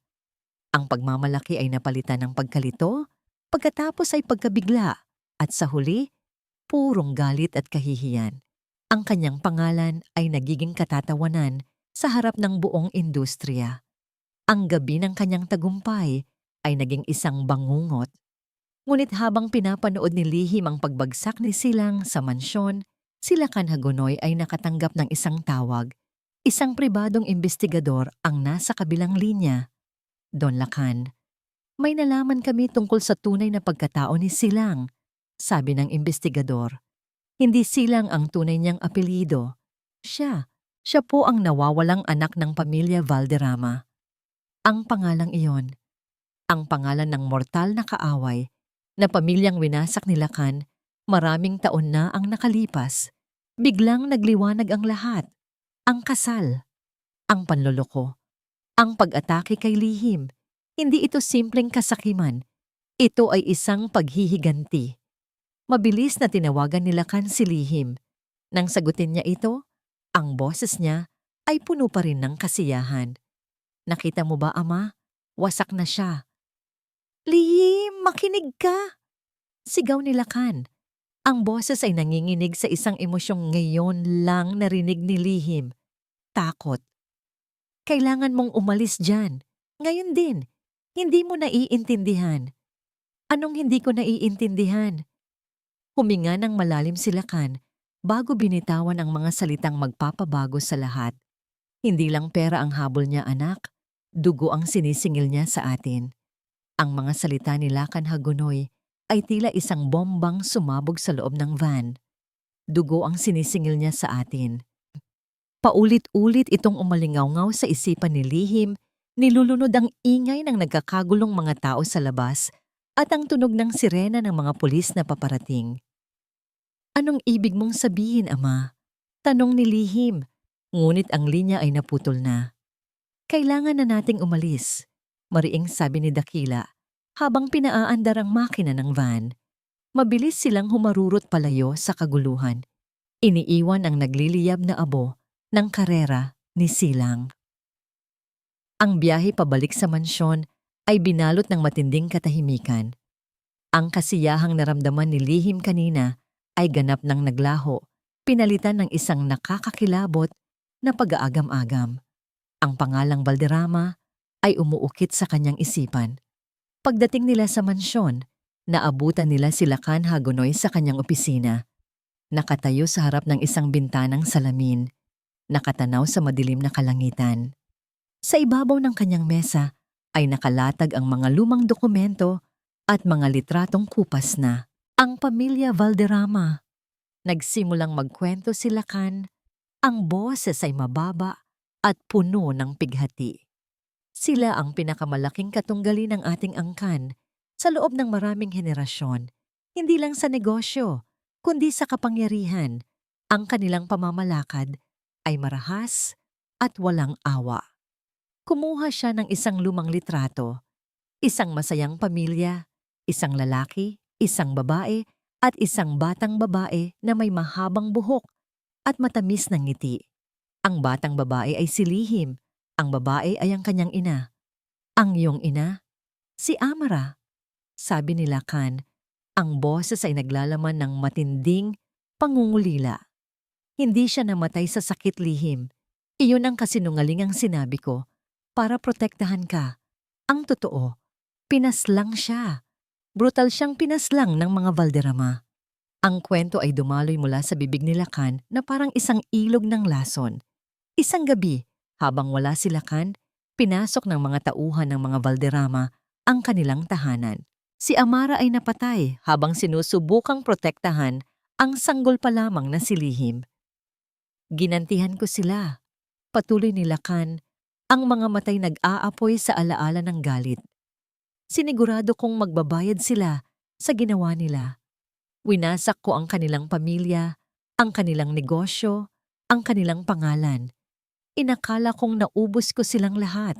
Ang pagmamalaki ay napalitan ng pagkalito, pagkatapos ay pagkabigla, at sa huli, purong galit at kahihiyan. Ang kanyang pangalan ay nagiging katatawanan sa harap ng buong industriya. Ang gabi ng kanyang tagumpay ay naging isang bangungot. Ngunit habang pinapanood ni Lihim ang pagbagsak ni Silang sa mansyon, si Lakan Hagonoy ay nakatanggap ng isang tawag. Isang pribadong investigador ang nasa kabilang linya. Don Lakan, may nalaman kami tungkol sa tunay na pagkatao ni Silang, sabi ng investigador. Hindi Silang ang tunay niyang apelyido. Siya po ang nawawalang anak ng pamilya Valderrama. Ang pangalang iyon, ang pangalan ng mortal na kaaway na pamilyang winasak ni Lakan, maraming taon na ang nakalipas. Biglang nagliwanag ang lahat. Ang kasal, ang panloloko, ang pag-atake kay Lihim. Hindi ito simpleng kasakiman. Ito ay isang paghihiganti. Mabilis na tinawagan ni Lakan si Lihim. Nang sagutin niya ito, ang boses niya ay puno pa rin ng kasiyahan. Nakita mo ba, Ama? Wasak na siya. Lihim, makinig ka! Sigaw ni Lakan. Ang boses ay nanginginig sa isang emosyong ngayon lang narinig ni Lihim. Takot. Kailangan mong umalis dyan. Ngayon din. Hindi mo naiintindihan. Anong hindi ko naiintindihan? Huminga ng malalim si Lakan bago binitawan ang mga salitang magpapabago sa lahat. Hindi lang pera ang habol niya, anak. Dugo ang sinisingil niya sa atin. Ang mga salita ni Lakan Hagonoy ay tila isang bombang sumabog sa loob ng van. Dugo ang sinisingil niya sa atin. Paulit-ulit itong umalingaw-ngaw sa isipan ni Lihim, nilulunod ang ingay ng nagkakagulong mga tao sa labas at ang tunog ng sirena ng mga pulis na paparating. Anong ibig mong sabihin, Ama? Tanong ni Lihim, ngunit ang linya ay naputol na. Kailangan na nating umalis, mariing sabi ni Dakila habang pinaaandar ang makina ng van. Mabilis silang humarurot palayo sa kaguluhan. Iniiwan ang nagliliyab na abo ng karera ni Silang. Ang biyahe pabalik sa mansyon ay binalot ng matinding katahimikan. Ang kasiyahang naramdaman ni Lihim kanina ay ganap ng naglaho, pinalitan ng isang nakakakilabot na pag-aagam-agam. Ang pangalang Valderrama ay umuukit sa kanyang isipan. Pagdating nila sa mansyon, naabutan nila si Lacan Hagonoy sa kanyang opisina. Nakatayo sa harap ng isang bintanang salamin, nakatanaw sa madilim na kalangitan. Sa ibabaw ng kanyang mesa ay nakalatag ang mga lumang dokumento at mga litratong kupas na. Ang pamilya Valderrama. Nagsimulang magkwento si Lacan, ang boses ay mababa at puno ng pighati. Sila ang pinakamalaking katunggali ng ating angkan sa loob ng maraming henerasyon, hindi lang sa negosyo, kundi sa kapangyarihan. Ang kanilang pamamalakad ay marahas at walang awa. Kumuha siya ng isang lumang litrato, isang masayang pamilya, isang lalaki, isang babae, at isang batang babae na may mahabang buhok at matamis na ngiti. Ang batang babae ay si Lihim, ang babae ay ang kanyang ina. Ang iyong ina? Si Amara. Sabi ni Lacan, ang boses ay naglalaman ng matinding pangungulila. Hindi siya namatay sa sakit, Lihim. Iyon ang kasinungalingang sinabi ko para protektahan ka. Ang totoo, pinaslang siya. Brutal siyang pinaslang ng mga Valderrama. Ang kwento ay dumaloy mula sa bibig ni Lacan na parang isang ilog ng lason. Isang gabi, habang wala si Lacan, pinasok ng mga tauhan ng mga Valderrama ang kanilang tahanan. Si Amara ay napatay habang sinusubukang protektahan ang sanggol pa lamang na si Lihim. Ginantihan ko sila. Patuloy ni Lacan, ang mga matay nag-aapoy sa alaala ng galit. Sinigurado kong magbabayad sila sa ginawa nila. Winasak ko ang kanilang pamilya, ang kanilang negosyo, ang kanilang pangalan. Inakala kong naubos ko silang lahat.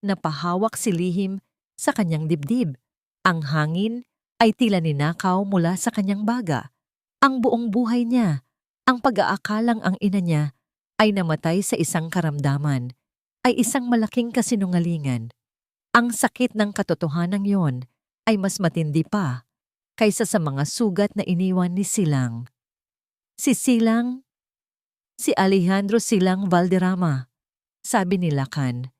Napahawak si Lihim sa kanyang dibdib. Ang hangin ay tila ninakaw mula sa kanyang baga. Ang buong buhay niya, ang pag-aakalang ang ina niya ay namatay sa isang karamdaman, ay isang malaking kasinungalingan. Ang sakit ng katotohanan yon ay mas matindi pa kaysa sa mga sugat na iniwan ni Silang. Si Silang, si Alejandro Silang Valderrama, sabi ni Lacan.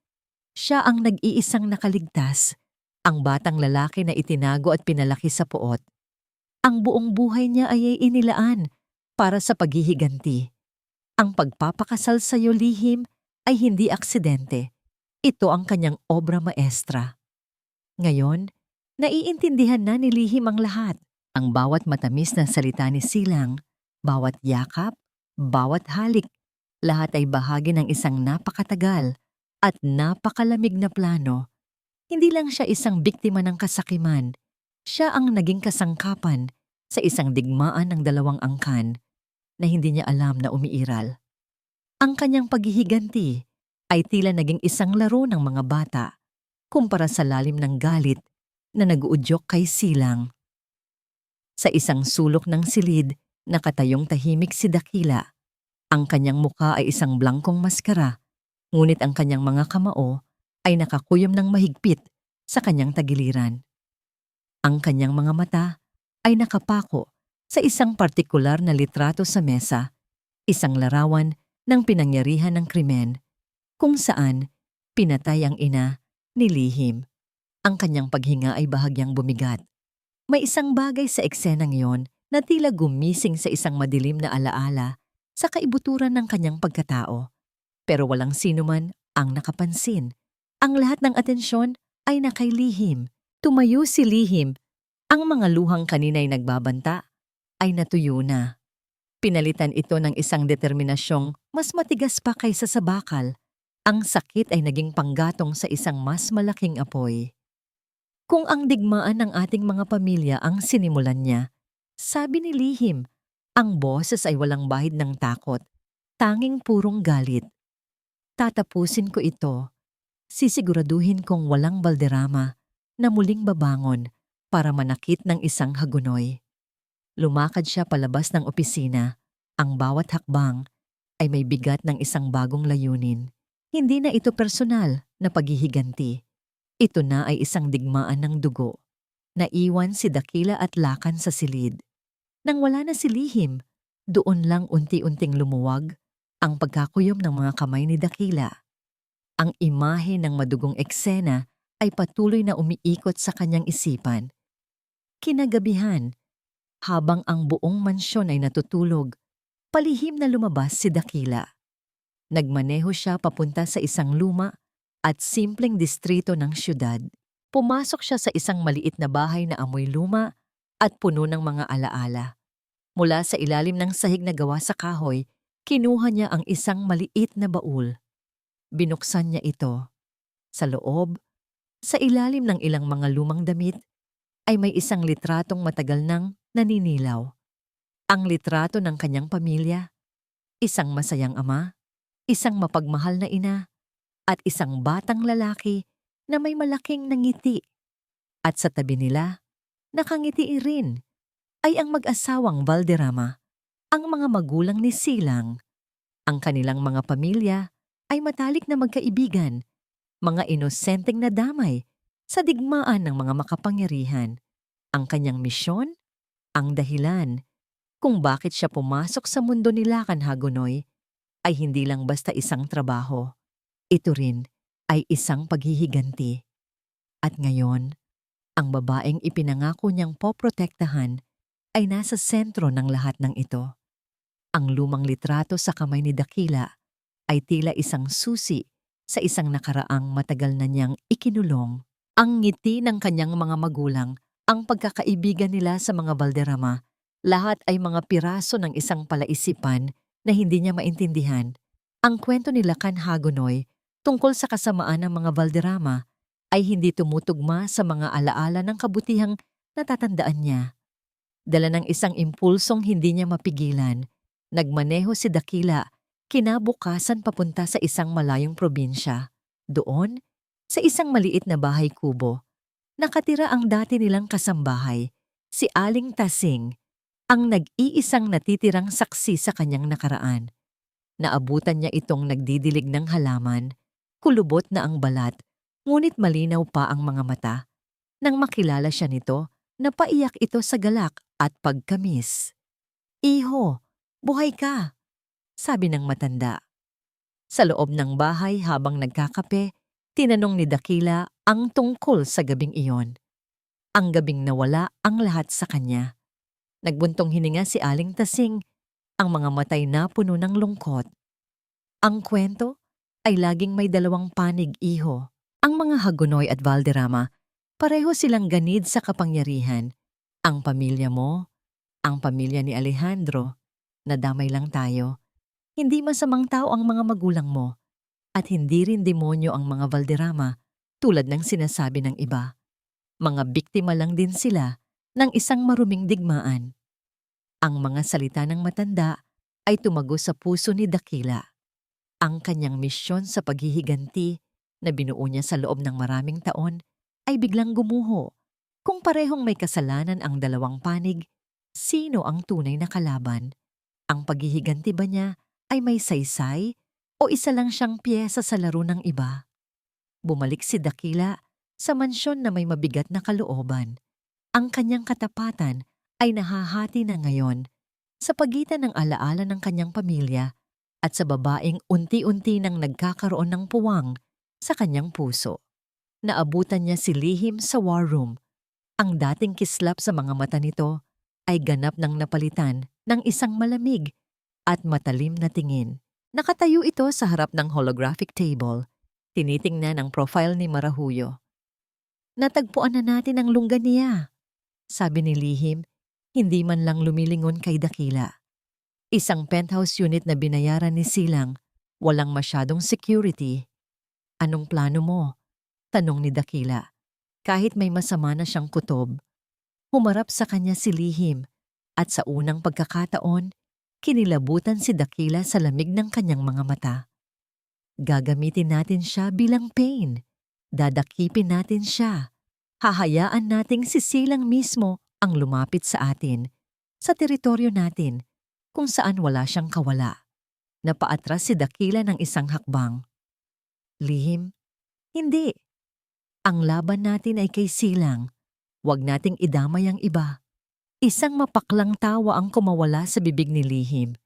Siya ang nag-iisang nakaligtas, ang batang lalaki na itinago at pinalaki sa poot. Ang buong buhay niya ay inilaan para sa paghihiganti. Ang pagpapakasal sa iyo, Lihim, ay hindi aksidente. Ito ang kanyang obra maestra. Ngayon, naiintindihan na ni Lihim ang lahat. Ang bawat matamis na salita ni Silang, bawat yakap, bawat halik, lahat ay bahagi ng isang napakatagal at napakalamig na plano. Hindi lang siya isang biktima ng kasakiman, siya ang naging kasangkapan sa isang digmaan ng dalawang angkan na hindi niya alam na umiiral. Ang kanyang paghihiganti ay tila naging isang laro ng mga bata kumpara sa lalim ng galit na nag-uudyok kay Silang. Sa isang sulok ng silid, nakatayong tahimik si Dakila. Ang kanyang muka ay isang blangkong maskara, ngunit ang kanyang mga kamao ay nakakuyom ng mahigpit sa kanyang tagiliran. Ang kanyang mga mata ay nakapako sa isang partikular na litrato sa mesa, isang larawan ng pinangyarihan ng krimen, kung saan pinatay ang ina ni Lihim. Ang kanyang paghinga ay bahagyang bumigat. May isang bagay sa eksenang iyon na tila gumising sa isang madilim na alaala sa kaibuturan ng kanyang pagkatao. Pero walang sino man ang nakapansin. Ang lahat ng atensyon ay nakay Lihim. Tumayo si Lihim. Ang mga luhang kanina'y nagbabanta ay natuyo na. Pinalitan ito ng isang determinasyong mas matigas pa kaysa sa bakal. Ang sakit ay naging panggatong sa isang mas malaking apoy. Kung ang digmaan ng ating mga pamilya ang sinimulan niya, sabi ni Lihim, ang boses ay walang bahid ng takot, tanging purong galit. Tatapusin ko ito. Sisiguraduhin kong walang Valderrama na muling babangon para manakit ng isang Hagonoy. Lumakad siya palabas ng opisina. Ang bawat hakbang ay may bigat ng isang bagong layunin. Hindi na ito personal na paghihiganti. Ito na ay isang digmaan ng dugo. Naiwan si Dakila at Lakan sa silid. Nang wala na si Lihim, doon lang unti-unting lumuwag ang pagkakuyom ng mga kamay ni Dakila. Ang imahe ng madugong eksena ay patuloy na umiikot sa kanyang isipan. Kinagabihan, habang ang buong mansyon ay natutulog, palihim na lumabas si Dakila. Nagmaneho siya papunta sa isang luma at simpleng distrito ng siyudad. Pumasok siya sa isang maliit na bahay na amoy luma at puno ng mga alaala. Mula sa ilalim ng sahig na gawa sa kahoy, kinuha niya ang isang maliit na baul. Binuksan niya ito. Sa loob, sa ilalim ng ilang mga lumang damit, ay may isang litratong matagal nang naninilaw. Ang litrato ng kanyang pamilya, isang masayang ama, isang mapagmahal na ina, at isang batang lalaki na may malaking nangiti. At sa tabi nila, nakangiti rin, ay ang mag-asawang Valderrama, ang mga magulang ni Silang. Ang kanilang mga pamilya ay matalik na magkaibigan, mga inosenteng nadamay sa digmaan ng mga makapangyarihan. Ang kanyang misyon, ang dahilan kung bakit siya pumasok sa mundo ni Lakan Hagonoy, ay hindi lang basta isang trabaho. Ito rin ay isang paghihiganti. At ngayon, ang babaeng ipinangako niyang poprotektahan ay nasa sentro ng lahat ng ito. Ang lumang litrato sa kamay ni Dakila ay tila isang susi sa isang nakaraang matagal na niyang ikinulong. Ang ngiti ng kanyang mga magulang, ang pagkakaibigan nila sa mga Valderrama, lahat ay mga piraso ng isang palaisipan na hindi niya maintindihan. Ang kwento ni Lakan Hagonoy tungkol sa kasamaan ng mga Valderrama ay hindi tumutugma sa mga alaala ng kabutihang natatandaan niya. Dala ng isang impulsong hindi niya mapigilan, nagmaneho si Dakila kinabukasan papunta sa isang malayong probinsya. Doon, sa isang maliit na bahay kubo, nakatira ang dati nilang kasambahay, si Aling Tasing, ang nag-iisang natitirang saksi sa kanyang nakaraan. Naabutan niya itong nagdidilig ng halaman, kulubot na ang balat, ngunit malinaw pa ang mga mata. Nang makilala siya nito, napaiyak ito sa galak at pagkamis. "Iho, buhay ka," sabi ng matanda. Sa loob ng bahay habang nagkakape, tinanong ni Dakila ang tungkol sa gabing iyon. Ang gabing nawala ang lahat sa kanya. Nagbuntong hininga si Aling Tasing, ang mga matay na puno ng lungkot. Ang kwento ay laging may dalawang panig, iho. Ang mga Hagonoy at Valderrama, pareho silang ganid sa kapangyarihan. Ang pamilya mo, ang pamilya ni Alejandro, nadamay lang tayo. Hindi masamang tao ang mga magulang mo, at hindi rin demonyo ang mga Valderrama tulad ng sinasabi ng iba. Mga biktima lang din sila ng isang maruming digmaan. Ang mga salita ng matanda ay tumago sa puso ni Dakila. Ang kanyang misyon sa paghihiganti na binuo niya sa loob ng maraming taon ay biglang gumuho. Kung parehong may kasalanan ang dalawang panig, sino ang tunay na kalaban? Ang paghihiganti ba niya ay may saysay o isa lang siyang piyesa sa laro ng iba? Bumalik si Dakila sa mansyon na may mabigat na kalooban. Ang kanyang katapatan ay nahahati na ngayon sa pagitan ng alaala ng kanyang pamilya at sa babaeng unti-unti nang nagkakaroon ng puwang sa kanyang puso. Naabutan niya si Lihim sa war room. Ang dating kislap sa mga mata nito ay ganap ng napalitan ng isang malamig at matalim na tingin. Nakatayo ito sa harap ng holographic table. Tinitingnan ang profile ni Marahuyo. "Natagpuan na natin ang longganisa," sabi ni Lihim, hindi man lang lumilingon kay Dakila. Isang penthouse unit na binayaran ni Silang, walang masyadong security. "Anong plano mo?" tanong ni Dakila. Kahit may masama na siyang kutob, humarap sa kanya si Lihim at sa unang pagkakataon, kinilabutan si Dakila sa lamig ng kanyang mga mata. "Gagamitin natin siya bilang pain. Dadakipin natin siya. Hahayaan nating si Silang mismo ang lumapit sa atin. sa teritoryo natin kung saan wala siyang kawala. Napaatras si Dakila ng isang hakbang. Lihim, hindi. Ang laban natin ay kay Silang. Huwag nating idamay ang iba. Isang mapaklang tawa ang kumawala sa bibig ni Lihim.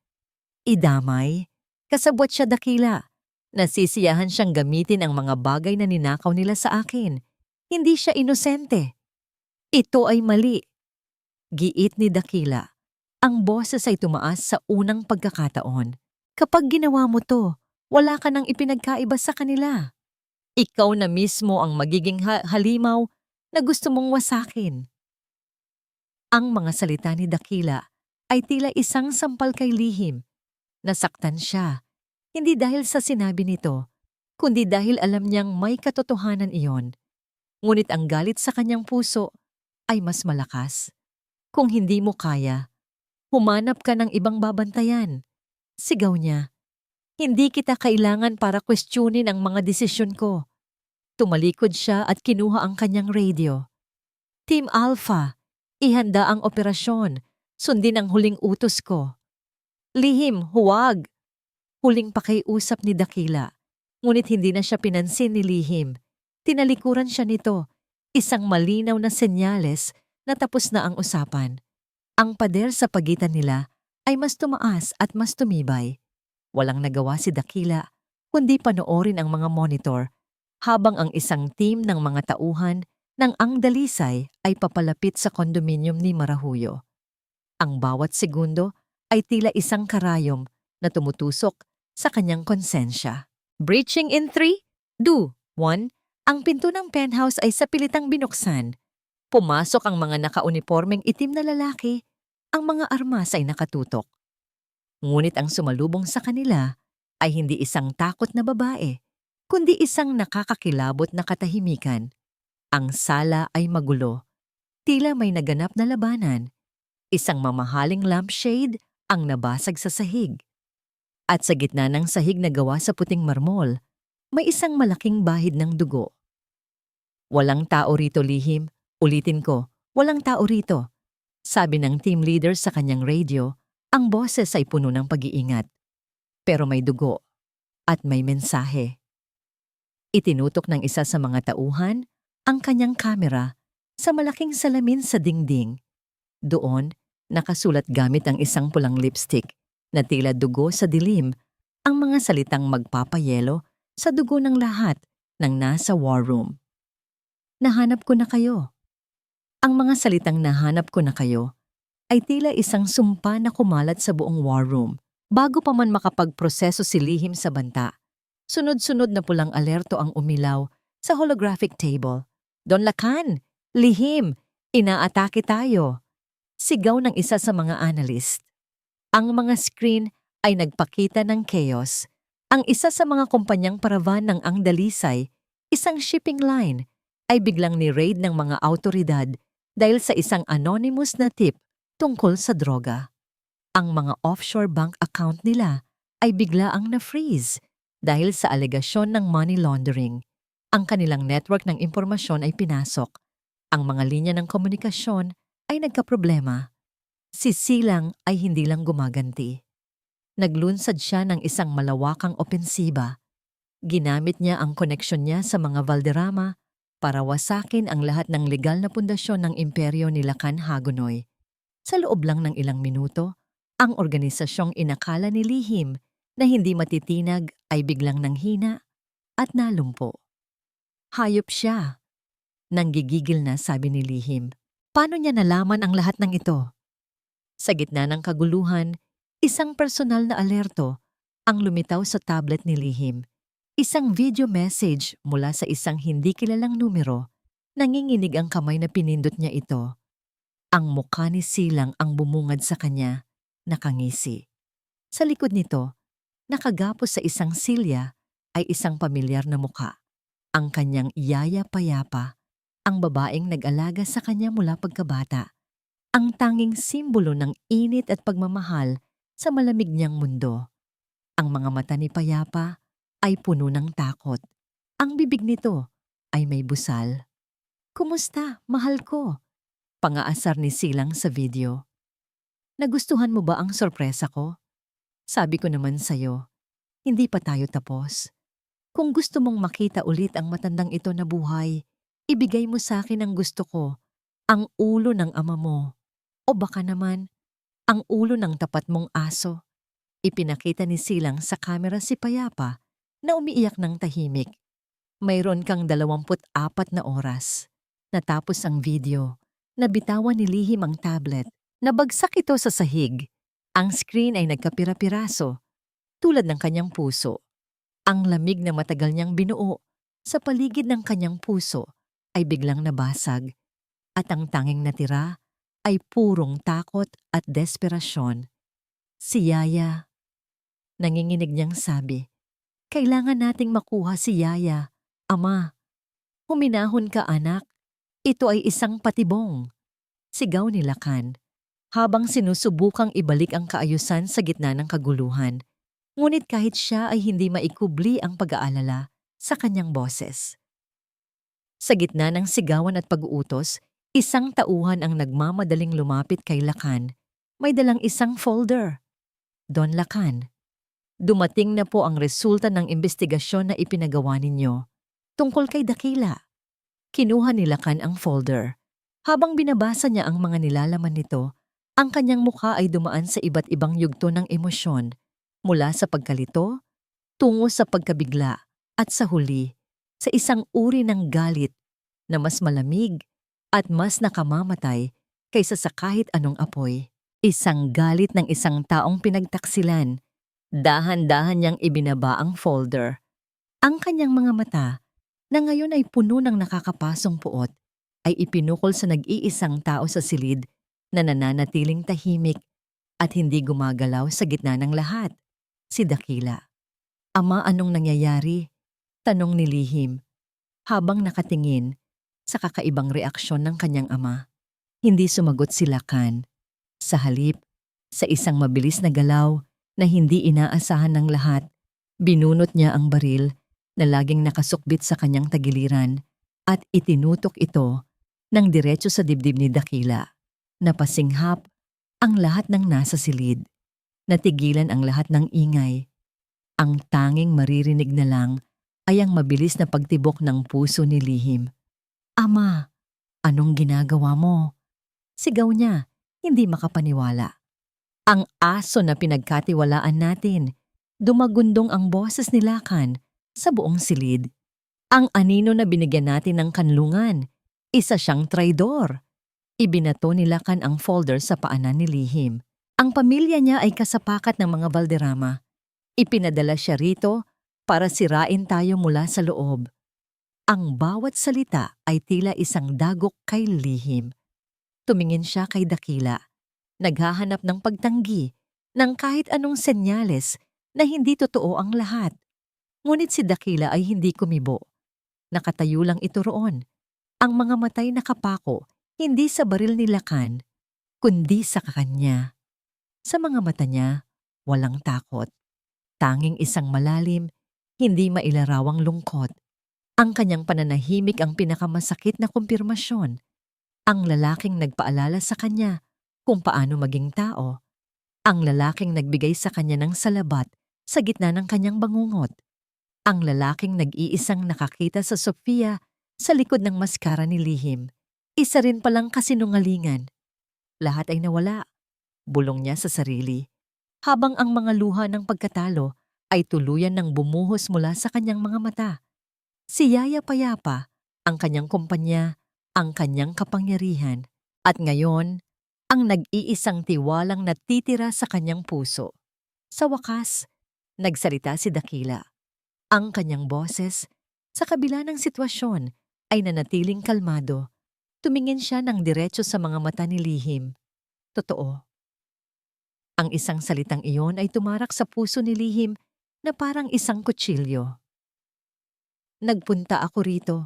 Idamay? Kasabwat siya, Dakila. Nasisiyahan siyang gamitin ang mga bagay na ninakaw nila sa akin. Hindi siya inosente. Ito ay mali. Giit ni Dakila. Ang boses ay tumaas sa unang pagkakataon. Kapag ginawa mo to, wala ka nang ipinagkaiba sa kanila. Ikaw na mismo ang magiging halimaw na gusto mong wasakin. Ang mga salita ni Dakila ay tila isang sampal kay Lihim. Nasaktan siya, hindi dahil sa sinabi nito, kundi dahil alam niyang may katotohanan iyon. Ngunit ang galit sa kanyang puso ay mas malakas. Kung hindi mo kaya, humanap ka ng ibang babantayan. Sigaw niya, hindi kita kailangan para questionin ang mga desisyon ko. Tumalikod siya at kinuha ang kanyang radio. Team Alpha, ihanda ang operasyon. Sundin ang huling utos ko. Lihim, huwag! Huling pakiusap ni Dakila. Ngunit hindi na siya pinansin ni Lihim. Tinalikuran siya nito. Isang malinaw na senyales na tapos na ang usapan. Ang pader sa pagitan nila ay mas tumaas at mas tumibay. Walang nagawa si Dakila, kundi panoorin ang mga monitor habang ang isang team ng mga tauhan ng Ang Dalisay ay papalapit sa kondominium ni Marahuyo. Ang bawat segundo ay tila isang karayom na tumutusok sa kanyang konsensya. Breaching in 3, 2, 1, ang pinto ng penthouse ay sapilitang binuksan. Pumasok ang mga nakaunipormeng itim na lalaki, ang mga armas ay nakatutok. Ngunit ang sumalubong sa kanila ay hindi isang takot na babae, kundi isang nakakakilabot na katahimikan. Ang sala ay magulo. Tila may naganap na labanan. Isang mamahaling lampshade ang nabasag sa sahig. At sa gitna ng sahig na gawa sa puting marmol, may isang malaking bahid ng dugo. Walang tao rito, Lihim. Ulitin ko, walang tao rito. Sabi ng team leader sa kanyang radio, ang boses ay puno ng pag-iingat. Pero may dugo at may mensahe. Itinutok ng isa sa mga tauhan ang kanyang kamera sa malaking salamin sa dingding. Doon, nakasulat gamit ang isang pulang lipstick na tila dugo sa dilim ang mga salitang magpapayelo sa dugo ng lahat ng nasa war room. Nahanap ko na kayo. Ang mga salitang nahanap ko na kayo ay tila isang sumpa na kumalat sa buong war room bago pa man makapagproseso si Lihim sa banta. Sunod-sunod na pulang alerto ang umilaw sa holographic table. Don Lacan, Lihim, inaatake tayo. Sigaw ng isa sa mga analyst. Ang mga screen ay nagpakita ng chaos. Ang isa sa mga kumpanyang paravan ng Ang Dalisay, isang shipping line, ay biglang ni-raid ng mga awtoridad dahil sa isang anonymous na tip tungkol sa droga. Ang mga offshore bank account nila ay biglaang na-freeze dahil sa alegasyon ng money laundering. Ang kanilang network ng impormasyon ay pinasok. Ang mga linya ng komunikasyon ay nagkaproblema. Si Silang ay hindi lang gumaganti. Naglunsad siya ng isang malawakang opensiba. Ginamit niya ang koneksyon niya sa mga Valderrama para wasakin ang lahat ng legal na pundasyon ng imperyo ni Lacan Hagonoy. Sa loob lang ng ilang minuto, ang organisasyong inakala ni Lihim na hindi matitinag ay biglang nanghina at nalumpo. Hayop siya. Nanggigigil na, sabi ni Lihim. Paano niya nalaman ang lahat ng ito? Sa gitna ng kaguluhan, isang personal na alerto ang lumitaw sa tablet ni Lihim. Isang video message mula sa isang hindi kilalang numero. Nanginginig ang kamay na pinindot niya ito. Ang mukha ni Silang ang bumungad sa kanya, nakangisi. Sa likod nito, nakagapos sa isang silya ay isang pamilyar na mukha. Ang kanyang yaya payapa, ang babaeng nag-alaga sa kanya mula pagkabata. Ang tanging simbolo ng init at pagmamahal sa malamig niyang mundo. Ang mga mata ni Payapa ay puno ng takot. Ang bibig nito ay may busal. Kumusta, mahal ko? Pangaasar ni Silang sa video. Nagustuhan mo ba ang sorpresa ko? Sabi ko naman sa'yo, hindi pa tayo tapos. Kung gusto mong makita ulit ang matandang ito na buhay, ibigay mo sa akin ang gusto ko, ang ulo ng ama mo. O baka naman, ang ulo ng tapat mong aso. Ipinakita ni Silang sa kamera si Payapa na umiiyak ng tahimik. Mayroon kang 24 na oras. Natapos ang video. Nabitawan ni Lihim ang tablet. Nabagsak ito sa sahig. Ang screen ay nagkapira-piraso, tulad ng kanyang puso. Ang lamig na matagal niyang binuo sa paligid ng kanyang puso ay biglang nabasag. At ang tanging natira ay purong takot at desperasyon. Si Yaya. Nanginginig niyang sabi, "Kailangan nating makuha si Yaya. Ama, huminahon ka anak. Ito ay isang patibong." Sigaw ni Lakan, habang sinusubukang ibalik ang kaayusan sa gitna ng kaguluhan. Ngunit kahit siya ay hindi maikubli ang pag-aalala sa kanyang boses. Sa gitna ng sigawan at pag-uutos, isang tauhan ang nagmamadaling lumapit kay Lakan. May dalang isang folder. "Don Lakan, dumating na po ang resulta ng investigasyon na ipinagawa ninyo tungkol kay Dakila." Kinuha ni Lakan ang folder. Habang binabasa niya ang mga nilalaman nito, ang kanyang mukha ay dumaan sa iba't ibang yugto ng emosyon, mula sa pagkalito, tungo sa pagkabigla, at sa huli, sa isang uri ng galit na mas malamig at mas nakamamatay kaysa sa kahit anong apoy. Isang galit ng isang taong pinagtaksilan. Dahan-dahan niyang ibinaba ang folder. Ang kanyang mga mata, na ngayon ay puno ng nakakapasong puot, ay ipinukol sa nag-iisang tao sa silid na nananatiling tahimik at hindi gumagalaw sa gitna ng lahat. Si Dakila. "Ama, anong nangyayari?" tanong ni Lihim, habang nakatingin sa kakaibang reaksyon ng kanyang ama. Hindi sumagot si Lakan. Sa halip, sa isang mabilis na galaw na hindi inaasahan ng lahat, binunot niya ang baril na laging nakasukbit sa kanyang tagiliran at itinutok ito ng diretso sa dibdib ni Dakila. Napasinghap ang lahat ng nasa silid. Natigilan ang lahat ng ingay. Ang tanging maririnig na lang ay ang mabilis na pagtibok ng puso ni Lihim. "Ama, anong ginagawa mo?" Sigaw niya, hindi makapaniwala. "Ang aso na pinagkatiwalaan natin." Dumagundong ang boses ni Lakan sa buong silid. "Ang anino na binigyan natin ng kanlungan, isa siyang traidor." Ibinato ni Lakan ang folder sa paanan ni Lihim. Ang pamilya niya ay kasapakat ng mga Valderrama. Ipinadala siya rito para sirain tayo mula sa loob. Ang bawat salita ay tila isang dagok kay Lihim. Tumingin siya kay Dakila, naghahanap ng pagtanggi ng kahit anong senyales na hindi totoo ang lahat. Ngunit si Dakila ay hindi kumibo. Nakatayo lang ito roon. Ang mga matay nakapako, hindi sa baril ni Lakan, kundi sa kanya. Sa mga mata niya, walang takot. Tanging isang malalim, hindi mailarawang lungkot. Ang kanyang pananahimik ang pinakamasakit na kumpirmasyon. Ang lalaking nagpaalala sa kanya kung paano maging tao. Ang lalaking nagbigay sa kanya ng salabat sa gitna ng kanyang bangungot. Ang lalaking nag-iisang nakakita sa Sofia sa likod ng maskara ni Lihim. Isa rin palang kasinungalingan. Lahat ay nawala. Bulong niya sa sarili. Habang ang mga luha ng pagkatalo ay tuluyan ng bumuhos mula sa kanyang mga mata. Si Yaya Payapa, ang kanyang kumpanya, ang kanyang kapangyarihan, at ngayon, ang nag-iisang tiwalang natitira sa kanyang puso. Sa wakas, nagsalita si Dakila. Ang kanyang boses, sa kabila ng sitwasyon, ay nanatiling kalmado. Tumingin siya ng diretso sa mga mata ni Lihim. Totoo. Ang isang salitang iyon ay tumarak sa puso ni Lihim na parang isang kutsilyo. "Nagpunta ako rito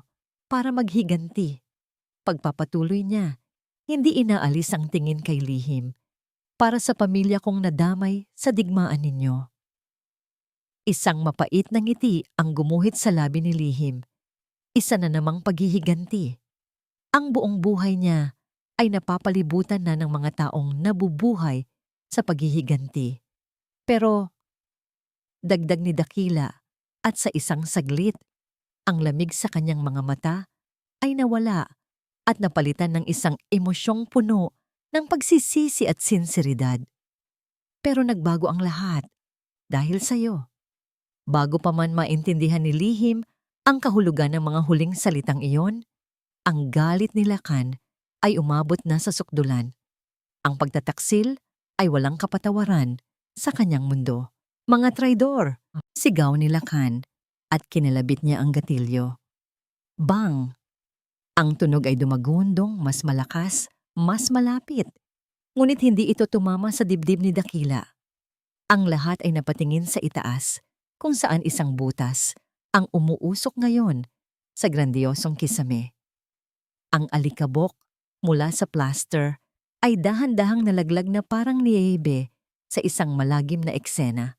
para maghiganti." Pagpapatuloy niya, hindi inaalis ang tingin kay Lihim. "Para sa pamilya kong nadamay sa digmaan ninyo." Isang mapait na ngiti ang gumuhit sa labi ni Lihim. Isa na namang paghihiganti. Ang buong buhay niya ay napapalibutan na ng mga taong nabubuhay sa paghihiganti. Pero dagdag ni Dakila at sa isang saglit, ang lamig sa kanyang mga mata ay nawala at napalitan ng isang emosyong puno ng pagsisisi at sinseridad. Pero nagbago ang lahat dahil sa'yo. Bago pa man maintindihan ni Lihim ang kahulugan ng mga huling salitang iyon, ang galit ni Lakan ay umabot na sa sukdulan. Ang pagtataksil ay walang kapatawaran sa kanyang mundo. Mga traidor! Sigaw ni Lakan at kinalabit niya ang gatilyo. Bang! Ang tunog ay dumagundong, mas malakas, mas malapit. Ngunit hindi ito tumama sa dibdib ni Dakila. Ang lahat ay napatingin sa itaas, kung saan isang butas ang umuusok ngayon sa grandiosong kisame. Ang alikabok mula sa plaster ay dahan-dahang nalaglag na parang niyebe sa isang malagim na eksena.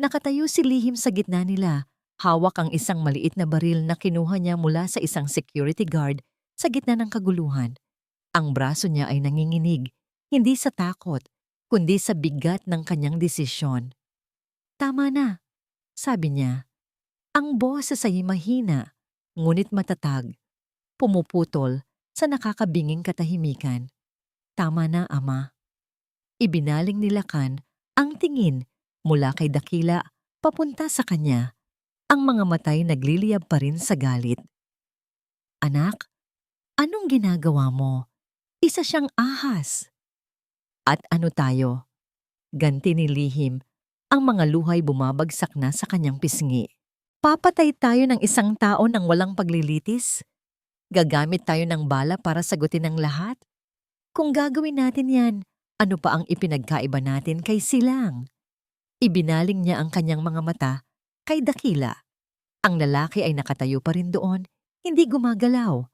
Nakatayo si Lihim sa gitna nila, hawak ang isang maliit na baril na kinuha niya mula sa isang security guard sa gitna ng kaguluhan. Ang braso niya ay nanginginig, hindi sa takot, kundi sa bigat ng kanyang desisyon. Tama na, sabi niya. Ang boses ay mahina, ngunit matatag, pumuputol sa nakakabinging katahimikan. Tama na, Ama. Ibinaling ni Lakan ang tingin mula kay Dakila papunta sa kanya. Ang mga matay nagliliyab pa rin sa galit. Anak, anong ginagawa mo? Isa siyang ahas. At ano tayo? Ganti ni Lihim, ang mga luhay bumabagsak na sa kanyang pisngi. Papatay tayo ng isang tao nang walang paglilitis? Gagamit tayo ng bala para sagutin ang lahat? Kung gagawin natin yan, ano pa ang ipinagkaiba natin kay Silang? Ibinaling niya ang kanyang mga mata kay Dakila. Ang lalaki ay nakatayo pa rin doon, hindi gumagalaw.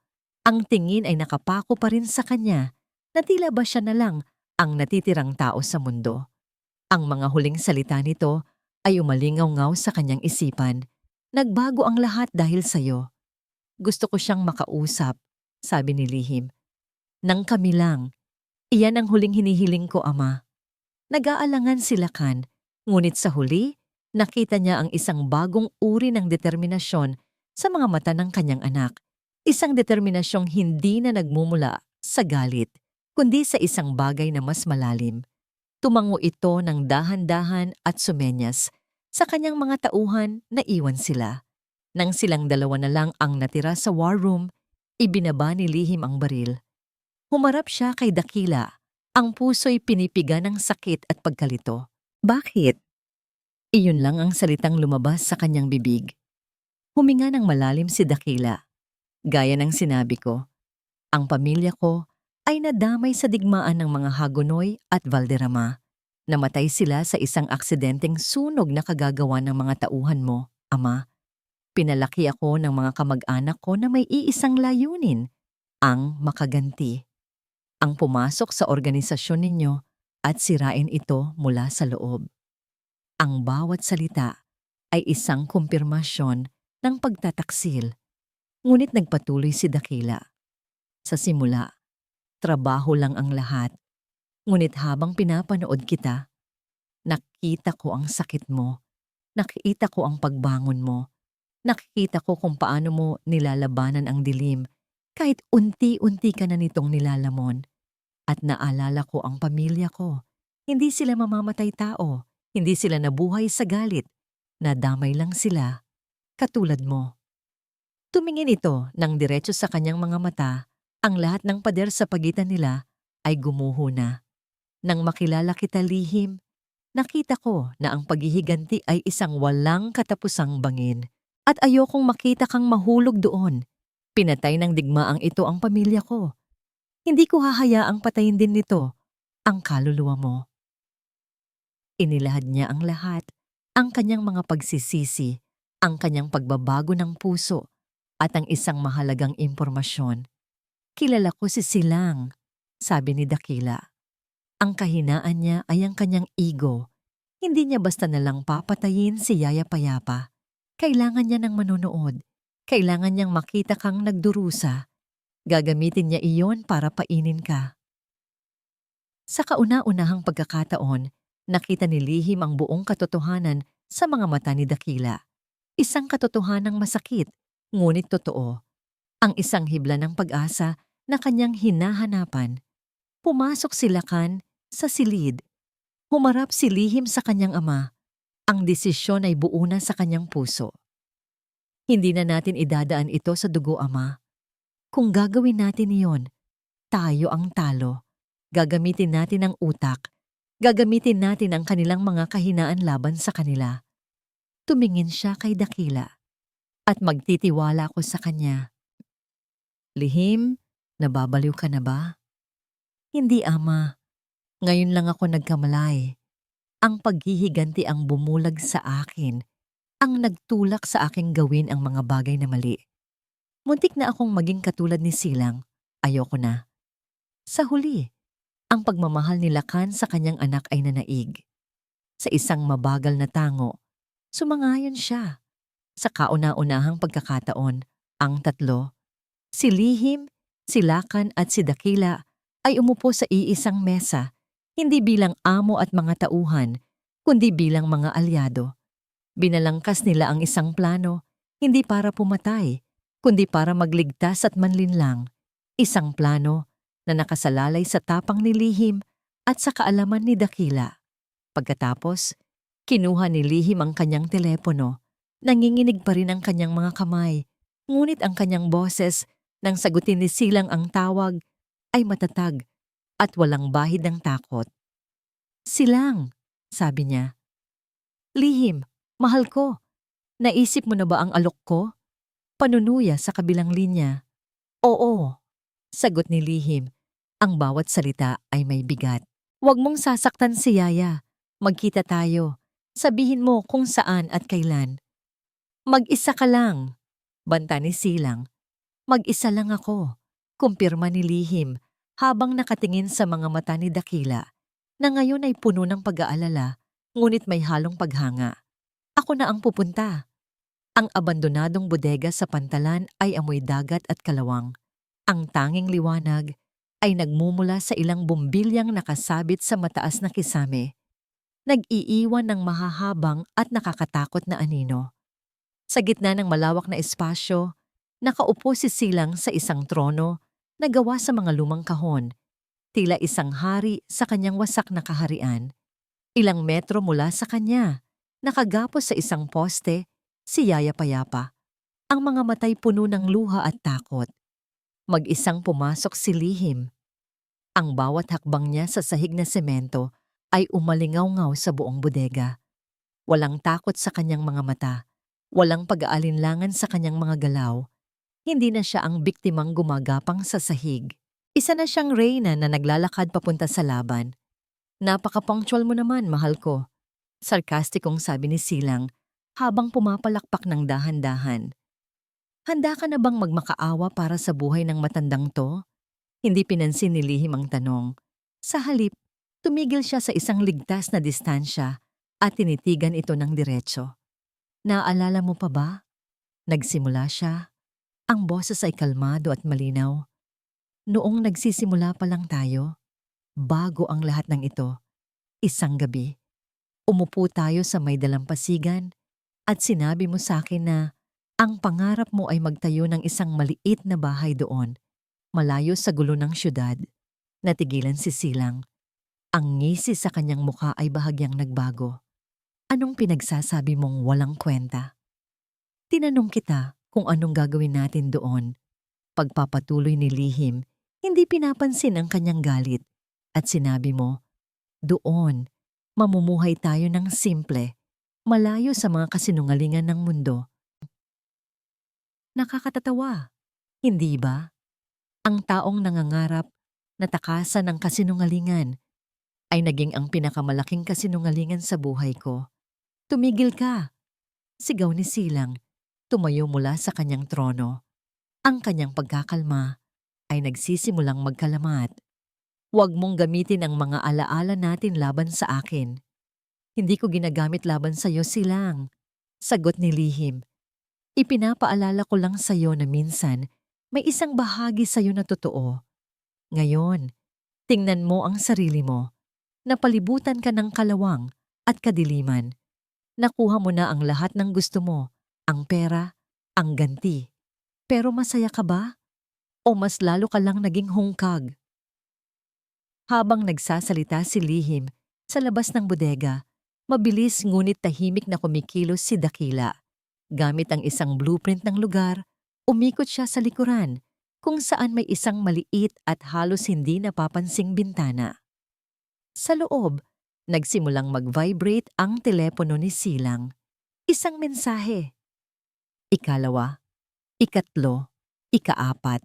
Ang tingin ay nakapako pa rin sa kanya, na tila ba siya na lang ang natitirang tao sa mundo. Ang mga huling salita nito ay umalingaw-ngaw sa kanyang isipan. Nagbago ang lahat dahil sa'yo. Gusto ko siyang makausap, sabi ni Lihim. Nang kami lang. Iyan ang huling hinihiling ko, Ama. Nag-aalangan si Lakan, ngunit sa huli, nakita niya ang isang bagong uri ng determinasyon sa mga mata ng kanyang anak. Isang determinasyong hindi na nagmumula sa galit, kundi sa isang bagay na mas malalim. Tumango ito ng dahan-dahan at sumenyas sa kanyang mga tauhan na iwan sila. Nang silang dalawa na lang ang natira sa war room, ibinaba ni Lihim ang baril. Humarap siya kay Dakila. Ang puso'y pinipiga ng sakit at pagkalito. Bakit? Iyon lang ang salitang lumabas sa kanyang bibig. Huminga ng malalim si Dakila. Gaya ng sinabi ko, ang pamilya ko ay nadamay sa digmaan ng mga Hagonoy at Valderrama. Namatay sila sa isang aksidenteng sunog na kagagawa ng mga tauhan mo, Ama. Pinalaki ako ng mga kamag-anak ko na may iisang layunin, ang makaganti. Ang pumasok sa organisasyon ninyo at sirain ito mula sa loob. Ang bawat salita ay isang kumpirmasyon ng pagtataksil. Ngunit nagpatuloy si Dakila. Sa simula, trabaho lang ang lahat. Ngunit habang pinapanood kita, nakita ko ang sakit mo. Nakita ko ang pagbangon mo. Nakikita ko kung paano mo nilalabanan ang dilim kahit unti-unti ka na nitong nilalamon. At naalala ko ang pamilya ko. Hindi sila mamamatay tao. Hindi sila nabuhay sa galit. Nadamay lang sila. Katulad mo. Tumingin ito ng diretso sa kanyang mga mata. Ang lahat ng pader sa pagitan nila ay gumuho na. Nang makilala kita, Lihim, nakita ko na ang paghihiganti ay isang walang katapusang bangin. At ayokong makita kang mahulog doon. Pinatay ng digmaang ito ang pamilya ko. Hindi ko hahayaang patayin din nito ang kaluluwa mo. Inilahad niya ang lahat, ang kanyang mga pagsisisi, ang kanyang pagbabago ng puso, at ang isang mahalagang impormasyon. Kilala ko si Silang, sabi ni Dakila. Ang kahinaan niya ay ang kanyang ego. Hindi niya basta nalang papatayin si Yaya Payapa. Kailangan niya ng manonood. Kailangan niyang makita kang nagdurusa. Gagamitin niya iyon para painin ka. Sa kauna-unahang pagkakataon, nakita ni Lihim ang buong katotohanan sa mga mata ni Dakila. Isang katotohanang masakit, ngunit totoo. Ang isang hibla ng pag-asa na kanyang hinahanapan. Pumasok si Lakan sa silid. Humarap si Lihim sa kanyang ama. Ang desisyon ay buo na sa kanyang puso. Hindi na natin idadaan ito sa dugo, ama. Kung gagawin natin iyon, tayo ang talo. Gagamitin natin ang utak. Gagamitin natin ang kanilang mga kahinaan laban sa kanila. Tumingin siya kay Dakila at magtitiwala ko sa kanya. Lihim, nababaliw ka na ba? Hindi, ama. Ngayon lang ako nagkamalay. Ang paghihiganti ang bumulag sa akin, ang nagtulak sa aking gawin ang mga bagay na mali. Muntik na akong maging katulad ni Silang. Ayoko na. Sa huli, ang pagmamahal ni Lakan sa kanyang anak ay nanaig. Sa isang mabagal na tango, sumangayon siya. Sa kauna-unahang pagkakataon, ang tatlo, si Lihim, si Lakan at si Dakila ay umupo sa iisang mesa, hindi bilang amo at mga tauhan, kundi bilang mga alyado. Binalangkas nila ang isang plano, hindi para pumatay, kundi para magligtas at manlinlang. Isang plano na nakasalalay sa tapang ni Lihim at sa kaalaman ni Dakila. Pagkatapos, kinuha ni Lihim ang kanyang telepono. Nanginginig pa rin ang kanyang mga kamay, ngunit ang kanyang boses nang sagutin ni Silang ang tawag ay matatag at walang bahid ng takot. Silang, sabi niya. Lihim, mahal ko. Naisip mo na ba ang alok ko? Panunuya sa kabilang linya. Oo, sagot ni Lihim. Ang bawat salita ay may bigat. Huwag mong sasaktan si Yaya. Magkita tayo. Sabihin mo kung saan at kailan. Mag-isa ka lang, banta ni Silang. Mag-isa lang ako, kumpirma ni Lihim habang nakatingin sa mga mata ni Dakila na ngayon ay puno ng pag-aalala ngunit may halong paghanga. Ako na ang pupunta. Ang abandonadong bodega sa Pantalan ay amoy dagat at kalawang. Ang tanging liwanag ay nagmumula sa ilang bumbilyang nakasabit sa mataas na kisame. Nag-iiwan ng mahahabang at nakakatakot na anino. Sa gitna ng malawak na espasyo, nakaupo si Silang sa isang trono na gawa sa mga lumang kahon, tila isang hari sa kanyang wasak na kaharian. Ilang metro mula sa kanya, nakagapos sa isang poste, si Yaya Payapa. Ang mga matay puno ng luha at takot. Mag-isang pumasok si Lihim. Ang bawat hakbang niya sa sahig na semento ay umalingaw-ngaw sa buong bodega. Walang takot sa kanyang mga mata. Walang pag-aalinlangan sa kanyang mga galaw. Hindi na siya ang biktimang gumagapang sa sahig. Isa na siyang reyna na naglalakad papunta sa laban. Napaka-punctual mo naman, mahal ko. Sarkastikong sabi ni Silang habang pumapalakpak ng dahan-dahan. Handa ka na bang magmakaawa para sa buhay ng matandang to? Hindi pinansin ni Lihim ang tanong. Sa halip, tumigil siya sa isang ligtas na distansya at tinitigan ito ng diretso. Naalala mo pa ba? Nagsimula siya. Ang boses ay kalmado at malinaw. Noong nagsisimula pa lang tayo, bago ang lahat ng ito, isang gabi, umupo tayo sa may dalampasigan at sinabi mo sa akin na ang pangarap mo ay magtayo ng isang maliit na bahay doon, malayo sa gulo ng syudad. Natigilan si Silang. Ang ngisi sa kanyang mukha ay bahagyang nagbago. Anong pinagsasabi mong walang kwenta? Tinanong kita kung anong gagawin natin doon. Pagpapatuloy ni Lihim, hindi pinapansin ang kanyang galit. At sinabi mo, doon, mamumuhay tayo ng simple, malayo sa mga kasinungalingan ng mundo. Nakakatatawa, hindi ba? Ang taong nangangarap na takasan ng kasinungalingan ay naging ang pinakamalaking kasinungalingan sa buhay ko. Tumigil ka! Sigaw ni Silang, tumayo mula sa kanyang trono. Ang kanyang pagkakalma ay nagsisimulang magkalamat. Huwag mong gamitin ang mga alaala natin laban sa akin. Hindi ko ginagamit laban sa iyo, Silang. Sagot ni Lihim. Ipinapaalala ko lang sa iyo na minsan may isang bahagi sa iyo na totoo. Ngayon, Tingnan mo ang sarili mo. Napalibutan ka ng kalawang at kadiliman. Nakuha mo na ang lahat ng gusto mo, ang pera, ang ganti. Pero masaya ka ba? O mas lalo ka lang naging hungkag? Habang nagsasalita si Lihim sa labas ng bodega, mabilis ngunit tahimik na kumikilos si Dakila. Gamit ang isang blueprint ng lugar, umikot siya sa likuran kung saan may isang maliit at halos hindi napapansing bintana. Sa loob, nagsimulang mag-vibrate ang telepono ni Silang. Isang mensahe. Ikalawa, ikatlo, ikaapat.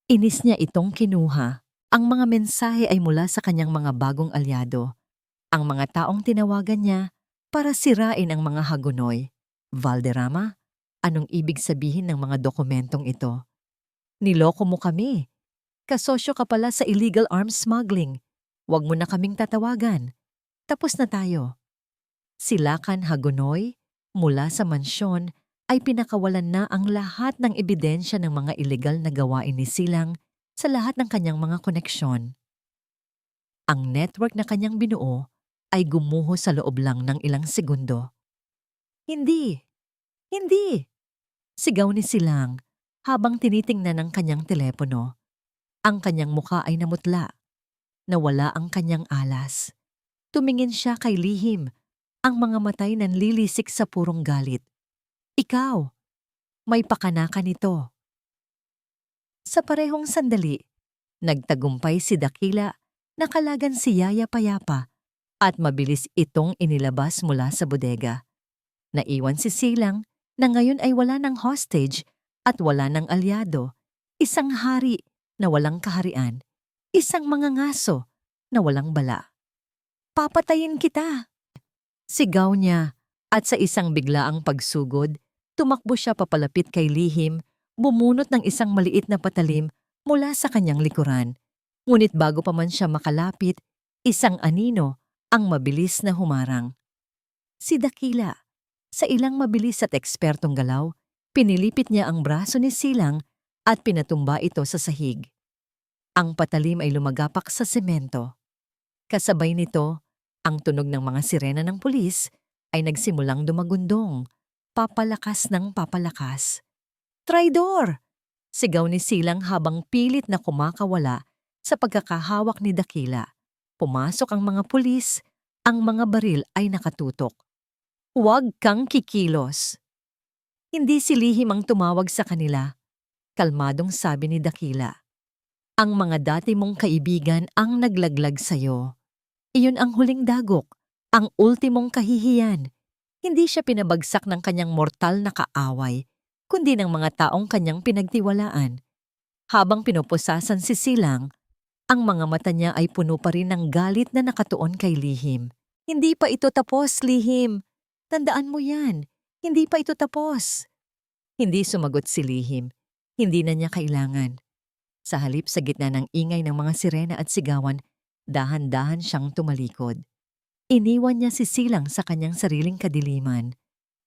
Inis niya itong kinuha. Ang mga mensahe ay mula sa kanyang mga bagong alyado. Ang mga taong tinawagan niya para sirain ang mga Hagonoy. Valderrama, anong ibig sabihin ng mga dokumentong ito? Niloko mo kami. Kasosyo ka pala sa illegal arms smuggling. Huwag mo na kaming tatawagan. Tapos na tayo. Silakan Hagonoy, mula sa mansyon, ay pinakawalan na ang lahat ng ebidensya ng mga ilegal na gawain ni Silang sa lahat ng kanyang mga koneksyon. Ang network na kanyang binuo ay gumuho sa loob lang ng ilang segundo. Hindi! Hindi! Sigaw ni Silang habang tinitingnan ang kanyang telepono. Ang kanyang muka ay namutla. Nawala ang kanyang alas. Tumingin siya kay Lihim, ang mga matay nanlilisik sa purong galit. Ikaw! May pakana ka nito. Sa parehong sandali, nagtagumpay si Dakila, nakalagan si Yaya Payapa, at mabilis itong inilabas mula sa bodega. Naiwan si Silang na ngayon ay wala ng hostage at wala ng alyado, isang hari na walang kaharian, isang mangangaso na walang bala. Papatayin kita! Sigaw niya at sa isang biglaang pagsugod, tumakbo siya papalapit kay Lihim, bumunot ng isang maliit na patalim mula sa kanyang likuran. Ngunit bago pa man siya makalapit, isang anino ang mabilis na humarang. Si Dakila, sa ilang mabilis at ekspertong galaw, pinilipit niya ang braso ni Silang at pinatumba ito sa sahig. Ang patalim ay lumagapak sa semento. Kasabay nito, ang tunog ng mga sirena ng pulis ay nagsimulang dumagundong, papalakas ng papalakas. Traidor! Sigaw ni Silang habang pilit na kumakawala sa pagkakahawak ni Dakila. Pumasok ang mga pulis, ang mga baril ay nakatutok. Huwag kang kikilos. Hindi si Lihim ang tumawag sa kanila. Kalmadong sabi ni Dakila. Ang mga dati mong kaibigan ang naglaglag sa'yo. Iyon ang huling dagok, ang ultimong kahihiyan. Hindi siya pinabagsak ng kanyang mortal na kaaway, kundi ng mga taong kanyang pinagtiwalaan. Habang pinupusasan si Silang, ang mga mata niya ay puno pa rin ng galit na nakatuon kay Lihim. Hindi pa ito tapos, Lihim. Tandaan mo yan. Hindi pa ito tapos. Hindi sumagot si Lihim. Hindi na niya kailangan. Sa halip sa gitna ng ingay ng mga sirena at sigawan, dahan-dahan siyang tumalikod. Iniwan niya si Silang sa kanyang sariling kadiliman.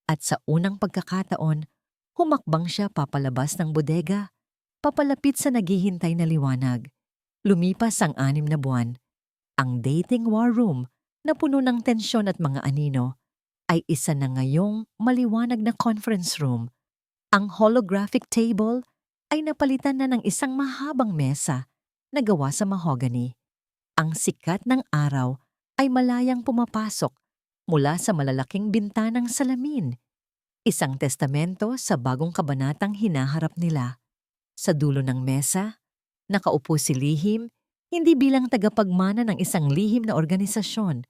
At sa unang pagkakataon, humakbang siya papalabas ng bodega, papalapit sa naghihintay na liwanag. Lumipas ang 6 na buwan. Ang dating war room na puno ng tensyon at mga anino ay isa na ngayong maliwanag na conference room. Ang holographic table ay napalitan na ng isang mahabang mesa na gawa sa mahogany. Ang sikat ng araw ay malayang pumapasok mula sa malalaking bintanang salamin. Isang testamento sa bagong kabanatang hinaharap nila. Sa dulo ng mesa, nakaupo si Lihim, hindi bilang tagapagmana ng isang lihim na organisasyon,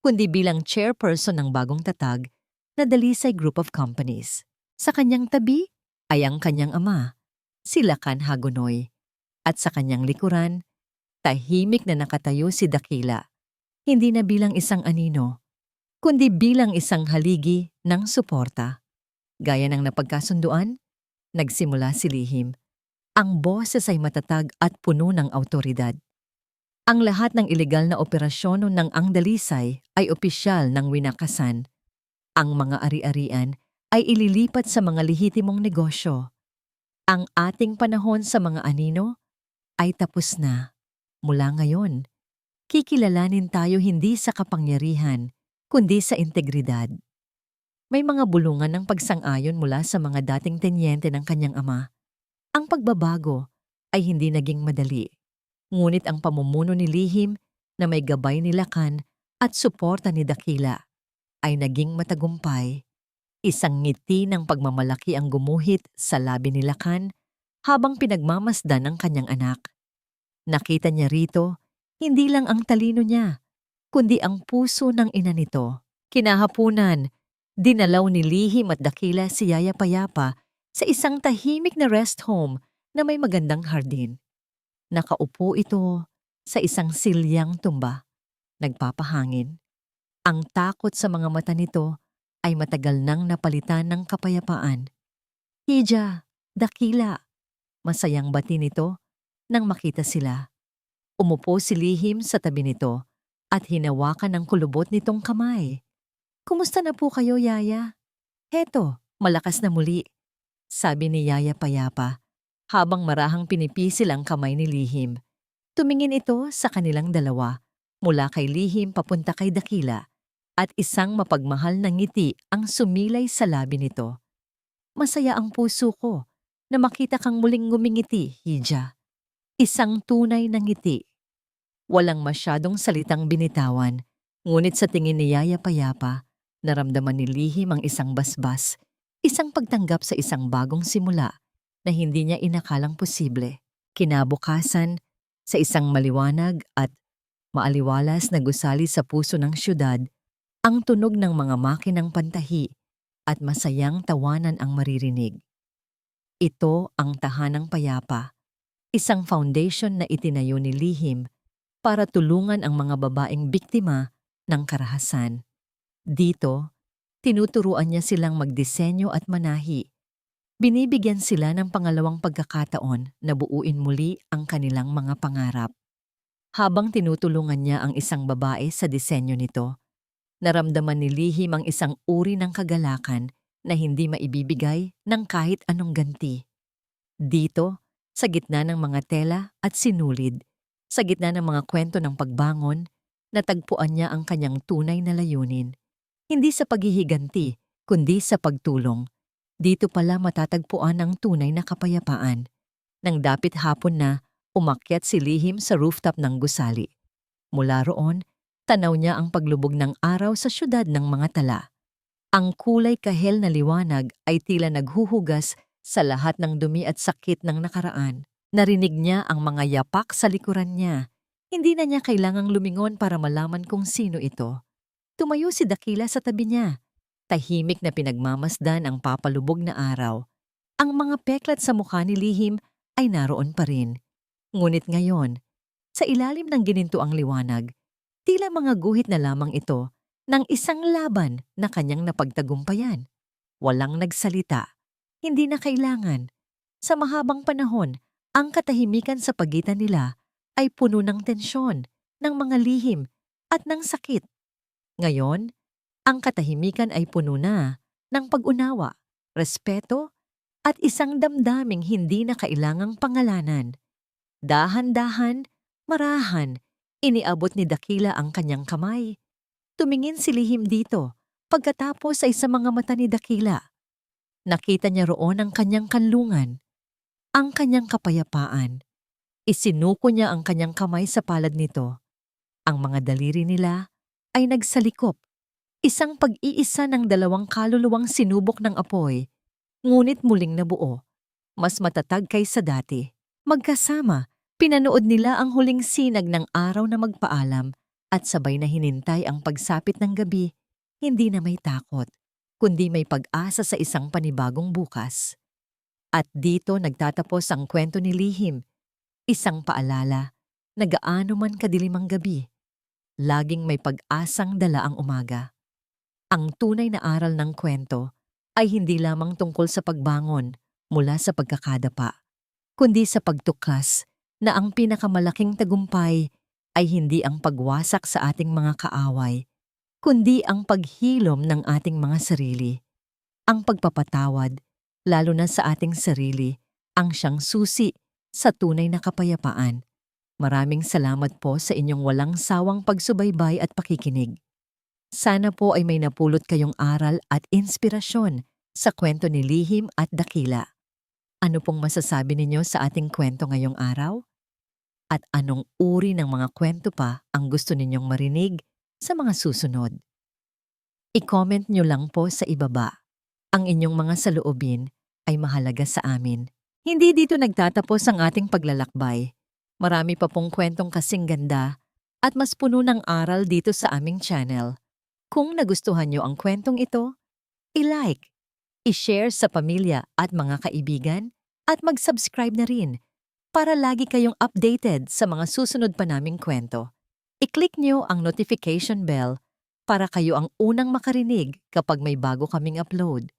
kundi bilang chairperson ng bagong tatag na Dalisay Group of Companies. Sa kanyang tabi ay ang kanyang ama, si Lakan Hagonoy. At sa kanyang likuran, tahimik na nakatayo si Dakila, hindi na bilang isang anino, kundi bilang isang haligi ng suporta. Gaya ng napagkasunduan, nagsimula si Lihim. Ang boses ay matatag at puno ng awtoridad. Ang lahat ng ilegal na operasyon ng ang Dalisay ay opisyal ng winakasan. Ang mga ari-arian ay ililipat sa mga lehitimong negosyo. Ang ating panahon sa mga anino ay tapos na. Mula ngayon, kikilalanin tayo hindi sa kapangyarihan, kundi sa integridad. May mga bulungan ng pagsang-ayon mula sa mga dating tenyente ng kanyang ama. Ang pagbabago ay hindi naging madali. Ngunit ang pamumuno ni Lihim na may gabay ni Lakan at suporta ni Dakila ay naging matagumpay. Isang ngiti ng pagmamalaki ang gumuhit sa labi ni Lakan habang pinagmamasdan ang kanyang anak. Nakita niya rito, hindi lang ang talino niya, kundi ang puso ng ina nito. Kinahapunan, dinalaw ni Lihim at Dakila si Yaya Payapa sa isang tahimik na rest home na may magandang hardin. Nakaupo ito sa isang silyang tumba, nagpapahangin. Ang takot sa mga mata nito ay matagal nang napalitan ng kapayapaan. Hija, Dakila, masayang bati nito nang makita sila. Umupo si Lihim sa tabi nito at hinawakan ng kulubot nitong kamay. Kumusta na po kayo, Yaya? Heto, malakas na muli, sabi ni Yaya Payapa habang marahang pinipisil ang kamay ni Lihim. Tumingin ito sa kanilang dalawa, mula kay Lihim papunta kay Dakila, at isang mapagmahal na ngiti ang sumilay sa labi nito. Masaya ang puso ko na makita kang muling ngumingiti, Hija. Isang tunay na ngiti. Walang masyadong salitang binitawan, ngunit sa tingin ni Yaya Payapa, naramdaman ni Lihim ang isang basbas, isang pagtanggap sa isang bagong simula na hindi niya inakalang posible. Kinabukasan, sa isang maliwanag at maaliwalas na gusali sa puso ng syudad, ang tunog ng mga makinang pantahi at masayang tawanan ang maririnig. Ito ang Tahanang Payapa, isang foundation na itinayo ni Lihim para tulungan ang mga babaeng biktima ng karahasan. Dito, tinuturuan niya silang magdisenyo at manahi. Binibigyan sila ng pangalawang pagkakataon na buuin muli ang kanilang mga pangarap. Habang tinutulungan niya ang isang babae sa disenyo nito, naramdaman ni Lihim ang isang uri ng kagalakan na hindi maibibigay ng kahit anong ganti. Dito, sa gitna ng mga tela at sinulid, sa gitna ng mga kwento ng pagbangon, natagpuan niya ang kanyang tunay na layunin. Hindi sa paghihiganti, kundi sa pagtulong. Dito pala matatagpuan ang tunay na kapayapaan. Nang dapit hapon na, umakyat si Lihim sa rooftop ng gusali. Mula roon, tanaw niya ang paglubog ng araw sa syudad ng mga tala. Ang kulay kahel na liwanag ay tila naghuhugas sa lahat ng dumi at sakit ng nakaraan. Narinig niya ang mga yapak sa likuran niya. Hindi na niya kailangang lumingon para malaman kung sino ito. Tumayo si Dakila sa tabi niya. Tahimik na pinagmamasdan ang papalubog na araw. Ang mga peklat sa mukha ni Lihim ay naroon pa rin. Ngunit ngayon, sa ilalim ng ginintuang liwanag, tila mga guhit na lamang ito ng isang laban na kanyang napagtagumpayan. Walang nagsalita, hindi na kailangan. Sa mahabang panahon, ang katahimikan sa pagitan nila ay puno ng tensyon, ng mga lihim at ng sakit. Ngayon, ang katahimikan ay puno na ng pag-unawa, respeto at isang damdaming hindi na kailangang pangalanan. Dahan-dahan, marahan, iniabot ni Dakila ang kanyang kamay. Tumingin si Lihim dito, pagkatapos ay sa mga mata ni Dakila. Nakita niya roon ang kanyang kanlungan, ang kanyang kapayapaan. Isinuko niya ang kanyang kamay sa palad nito. Ang mga daliri nila ay nagsalikop, isang pag-iisa ng dalawang kaluluwang sinubok ng apoy, ngunit muling nabuo, mas matatag kaysa dati. Magkasama, pinanood nila ang huling sinag ng araw na magpaalam at sabay na hinintay ang pagsapit ng gabi, hindi na may takot, kundi may pag-asa sa isang panibagong bukas. At dito nagtatapos ang kwento ni Lihim, isang paalala na gaano man kadilim ang gabi, laging may pag-asang dala ang umaga. Ang tunay na aral ng kwento ay hindi lamang tungkol sa pagbangon mula sa pagkakadapa, kundi sa pagtuklas na ang pinakamalaking tagumpay ay hindi ang pagwasak sa ating mga kaaway, kundi ang paghilom ng ating mga sarili. Ang pagpapatawad, lalo na sa ating sarili, ang siyang susi sa tunay na kapayapaan. Maraming salamat po sa inyong walang sawang pagsubaybay at pakikinig. Sana po ay may napulot kayong aral at inspirasyon sa kwento ni Lihim at Dakila. Ano pong masasabi ninyo sa ating kwento ngayong araw? At anong uri ng mga kwento pa ang gusto ninyong marinig sa mga susunod? I-comment nyo lang po sa ibaba. Ang inyong mga saloobin ay mahalaga sa amin. Hindi dito nagtatapos ang ating paglalakbay. Marami pa pong kwentong kasing ganda at mas puno ng aral dito sa aming channel. Kung nagustuhan nyo ang kwentong ito, i-like, i-share sa pamilya at mga kaibigan at mag-subscribe na rin para lagi kayong updated sa mga susunod pa naming kwento. I-click nyo ang notification bell para kayo ang unang makarinig kapag may bago kaming upload.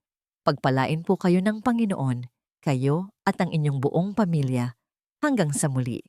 Pagpalain po kayo ng Panginoon, kayo at ang inyong buong pamilya. Hanggang sa muli.